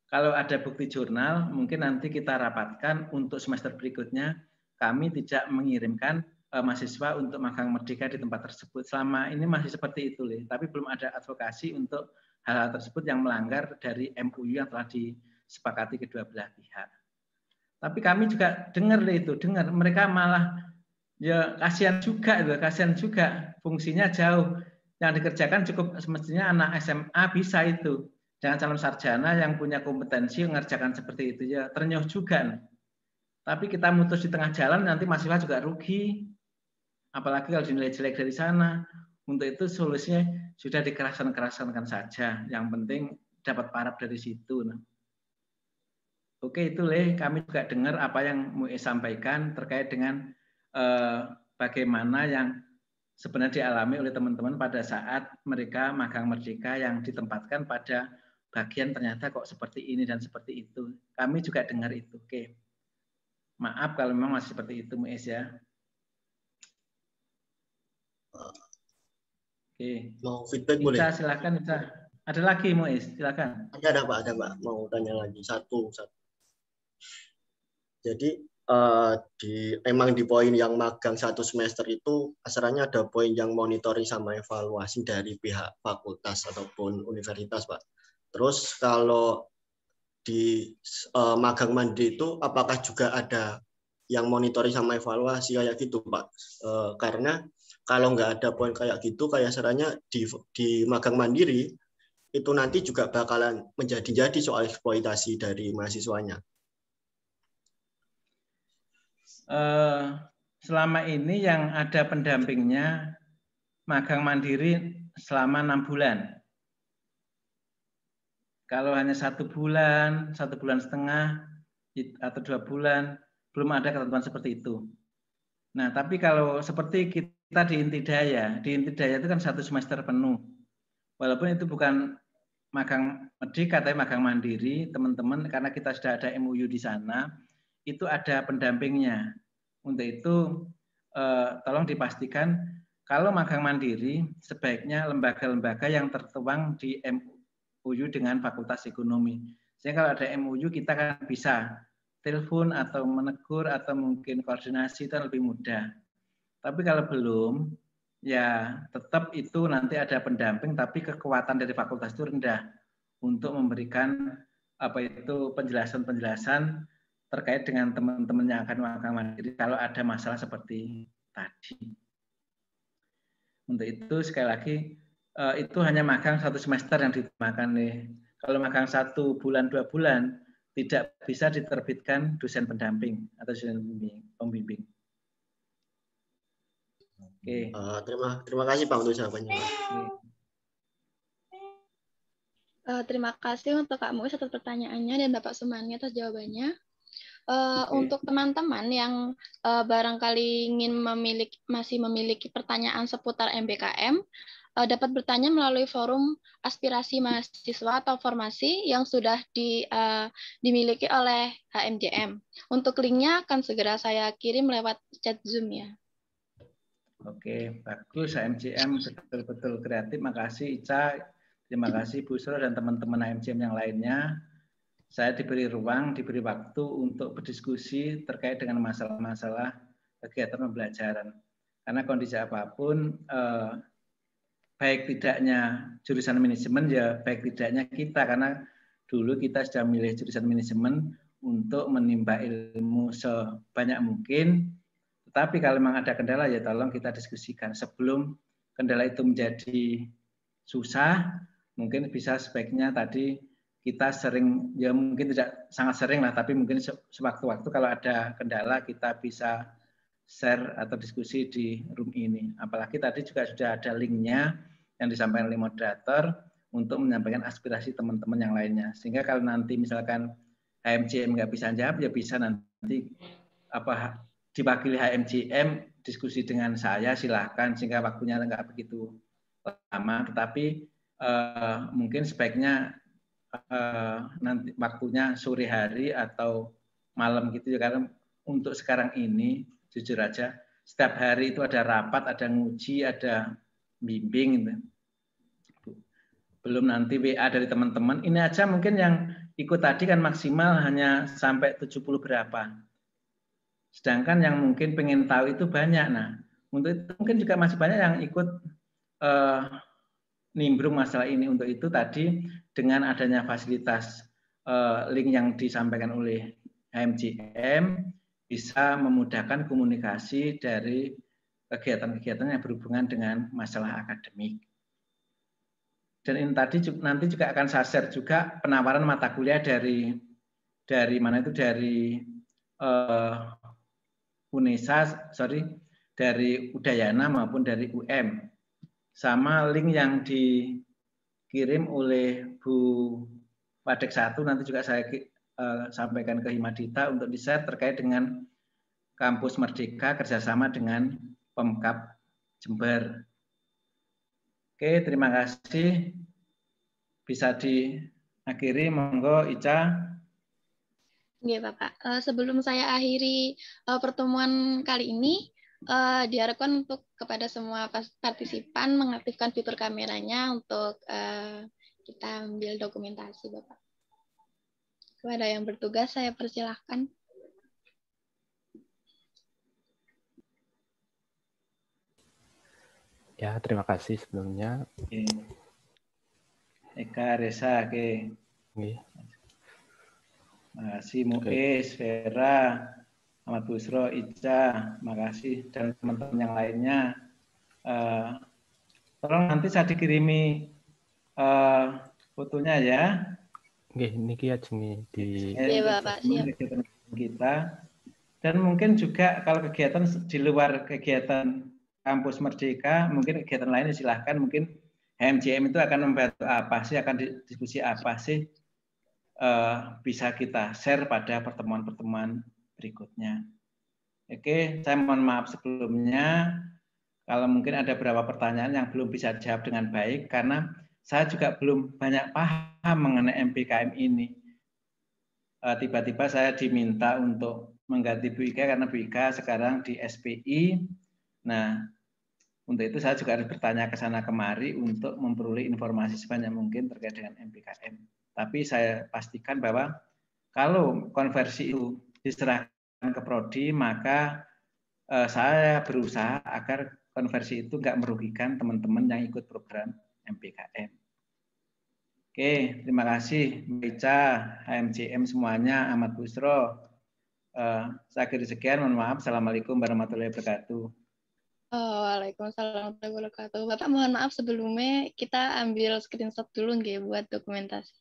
kalau ada bukti jurnal, mungkin nanti kita rapatkan untuk semester berikutnya, kami tidak mengirimkan mahasiswa untuk magang merdeka di tempat tersebut. Selama ini masih seperti itu, tapi belum ada advokasi untuk hal-hal tersebut yang melanggar dari MOU yang telah disepakati kedua belah pihak. Tapi kami juga dengar mereka malah ya kasihan juga, fungsinya jauh. Yang dikerjakan cukup semestinya anak SMA bisa itu. Jangan calon sarjana yang punya kompetensi mengerjakan seperti itu ya ternyuh juga. Tapi kita mutus di tengah jalan nanti mahasiswa juga rugi. Apalagi kalau dinilai jelek dari sana. Untuk itu solusinya sudah dikeraskan saja. Yang penting dapat paraf dari situ. Oke, itu kami juga dengar apa yang MUI sampaikan terkait dengan bagaimana yang sebenarnya dialami oleh teman-teman pada saat mereka magang merdeka yang ditempatkan pada bagian ternyata kok seperti ini dan seperti itu. Kami juga dengar itu. Oke. Maaf kalau memang masih seperti itu, Muiz ya. Oke. Mau feedback boleh? Silakan, Ica. Ada lagi, Muiz? Silakan. Ada Pak. Mau tanya lagi satu. Jadi emang di poin yang magang 1 semester itu asalnya ada poin yang monitoring sama evaluasi dari pihak fakultas ataupun universitas, Pak. Terus kalau di magang mandiri itu apakah juga ada yang monitoring sama evaluasi kayak gitu, Pak? Karena kalau nggak ada poin kayak gitu, kayak sarannya di magang mandiri itu nanti juga bakalan menjadi soal eksploitasi dari mahasiswanya. Selama ini yang ada pendampingnya magang mandiri selama 6 bulan. Kalau hanya 1 bulan, 1 bulan setengah, atau 2 bulan, belum ada ketentuan seperti itu. Nah, tapi kalau seperti kita di Intidaya itu kan 1 semester penuh. Walaupun itu bukan magang merdeka, tapi magang mandiri, teman-teman, karena kita sudah ada MOU di sana, itu ada pendampingnya. Untuk itu, tolong dipastikan, kalau magang mandiri, sebaiknya lembaga-lembaga yang tertuang di MOU dengan Fakultas Ekonomi. Sehingga kalau ada MOU, kita kan bisa telepon atau menegur atau mungkin koordinasi itu lebih mudah. Tapi kalau belum, ya tetap itu nanti ada pendamping, tapi kekuatan dari fakultas itu rendah untuk memberikan penjelasan-penjelasan terkait dengan teman-teman yang akan magang mandiri kalau ada masalah seperti tadi. Untuk itu sekali lagi itu hanya magang 1 semester yang dimakan nih. Kalau magang 1 bulan 2 bulan tidak bisa diterbitkan dosen pendamping atau dosen pembimbing. Oke. Terima kasih Pak untuk jawabannya. Terima kasih untuk Kak Muiz atas pertanyaannya dan Bapak Sumani atas jawabannya. Untuk teman-teman yang barangkali ingin masih memiliki pertanyaan seputar MBKM, dapat bertanya melalui forum aspirasi mahasiswa atau formasi yang sudah dimiliki oleh HMJM. Untuk linknya akan segera saya kirim lewat chat Zoom ya. Oke, bagus HMJM betul-betul kreatif. Makasih Ica, terima kasih Bu Sro dan teman-teman HMJM yang lainnya. Saya diberi ruang, diberi waktu untuk berdiskusi terkait dengan masalah-masalah kegiatan pembelajaran. Karena kondisi apapun, baik tidaknya jurusan manajemen, ya baik tidaknya kita, karena dulu kita sudah memilih jurusan manajemen untuk menimba ilmu sebanyak mungkin. Tetapi kalau memang ada kendala, ya tolong kita diskusikan. Sebelum kendala itu menjadi susah, mungkin bisa sebaiknya tadi kita sering, ya mungkin tidak sangat sering lah, tapi mungkin sewaktu-waktu kalau ada kendala kita bisa share atau diskusi di room ini. Apalagi tadi juga sudah ada linknya yang disampaikan oleh moderator untuk menyampaikan aspirasi teman-teman yang lainnya. Sehingga kalau nanti misalkan HMJM nggak bisa jawab, ya bisa nanti diwakili HMJM diskusi dengan saya, silahkan, sehingga waktunya nggak begitu lama. Tetapi mungkin sebaiknya nanti waktunya sore hari atau malam gitu ya, karena untuk sekarang ini jujur aja setiap hari itu ada rapat, ada nguji, ada bimbing gitu. belum nanti WA dari teman-teman. Ini aja mungkin yang ikut tadi kan maksimal hanya sampai 70 berapa. Sedangkan yang mungkin pengen tahu itu banyak. Nah, untuk itu mungkin juga masih banyak yang ikut nimbrung masalah ini. Untuk itu tadi dengan adanya fasilitas link yang disampaikan oleh HMJM bisa memudahkan komunikasi dari kegiatan-kegiatan yang berhubungan dengan masalah akademik. Dan ini tadi nanti juga akan saya share juga penawaran mata kuliah dari mana itu dari UNESA, dari Udayana maupun dari UM. Sama link yang dikirim oleh Bu Padek 1 nanti juga saya sampaikan ke Himadita untuk di-share terkait dengan Kampus Merdeka kerjasama dengan Pemkab Jember. Oke, terima kasih. Bisa diakhiri, monggo Ica. Oke, Bapak. Sebelum saya akhiri pertemuan kali ini, diharapkan untuk kepada semua partisipan mengaktifkan fitur kameranya untuk kita ambil dokumentasi, Bapak. Kepada yang bertugas, saya persilahkan. Ya, terima kasih sebelumnya. Eka, Reza, oke. Makasih Muiz, Vera, Ahmad Busro, Ica, makasih dan teman-teman yang lainnya. Tolong nanti saya dikirimi fotonya ya. Oke, ini aja nih di Bapak, siap. Kegiatan kita. Dan mungkin juga kalau kegiatan di luar kegiatan Kampus Merdeka, mungkin kegiatan lain silahkan, mungkin HMJM itu akan membantu apa sih, akan diskusi apa sih, bisa kita share pada pertemuan-pertemuan berikutnya. Oke, saya mohon maaf sebelumnya kalau mungkin ada beberapa pertanyaan yang belum bisa dijawab dengan baik, karena saya juga belum banyak paham mengenai MBKM ini. Tiba-tiba saya diminta untuk mengganti Bu Ika karena Bu Ika sekarang di SPI. Nah, untuk itu saya juga harus bertanya ke sana kemari untuk memperoleh informasi sebanyak mungkin terkait dengan MBKM. Tapi saya pastikan bahwa kalau konversi itu diserahkan ke Prodi, maka saya berusaha agar konversi itu nggak merugikan teman-teman yang ikut program MBKM. Oke, terima kasih Mbak Ica, HMJM semuanya, Ahmad Busro. Saya akhiri sekian, mohon maaf. Assalamualaikum warahmatullahi wabarakatuh. Waalaikumsalam warahmatullahi wabarakatuh. Bapak mohon maaf sebelumnya kita ambil screenshot dulu nggih buat dokumentasi.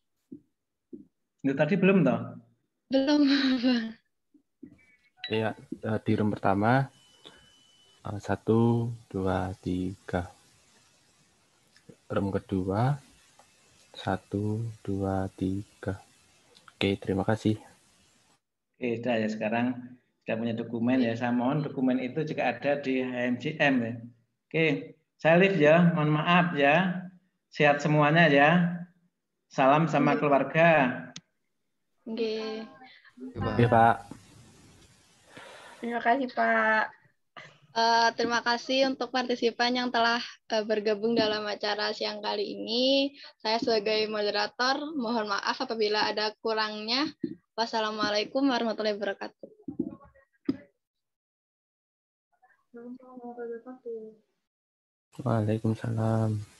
Itu tadi belum toh? Belum. Iya, di room pertama 1, 2, 3. Room kedua 1, 2, 3. Oke, terima kasih. Oke, sudah ya sekarang sudah punya dokumen ya. Saya mohon dokumen itu juga ada di HMJM ya. Oke, saya live ya. Mohon maaf ya. Sehat semuanya ya. Salam sama keluarga. Oke. Oke, Pak. Terima kasih, Pak. Terima kasih untuk partisipan yang telah bergabung dalam acara siang kali ini. Saya sebagai moderator mohon maaf apabila ada kurangnya. Wassalamualaikum warahmatullahi wabarakatuh. Waalaikumsalam.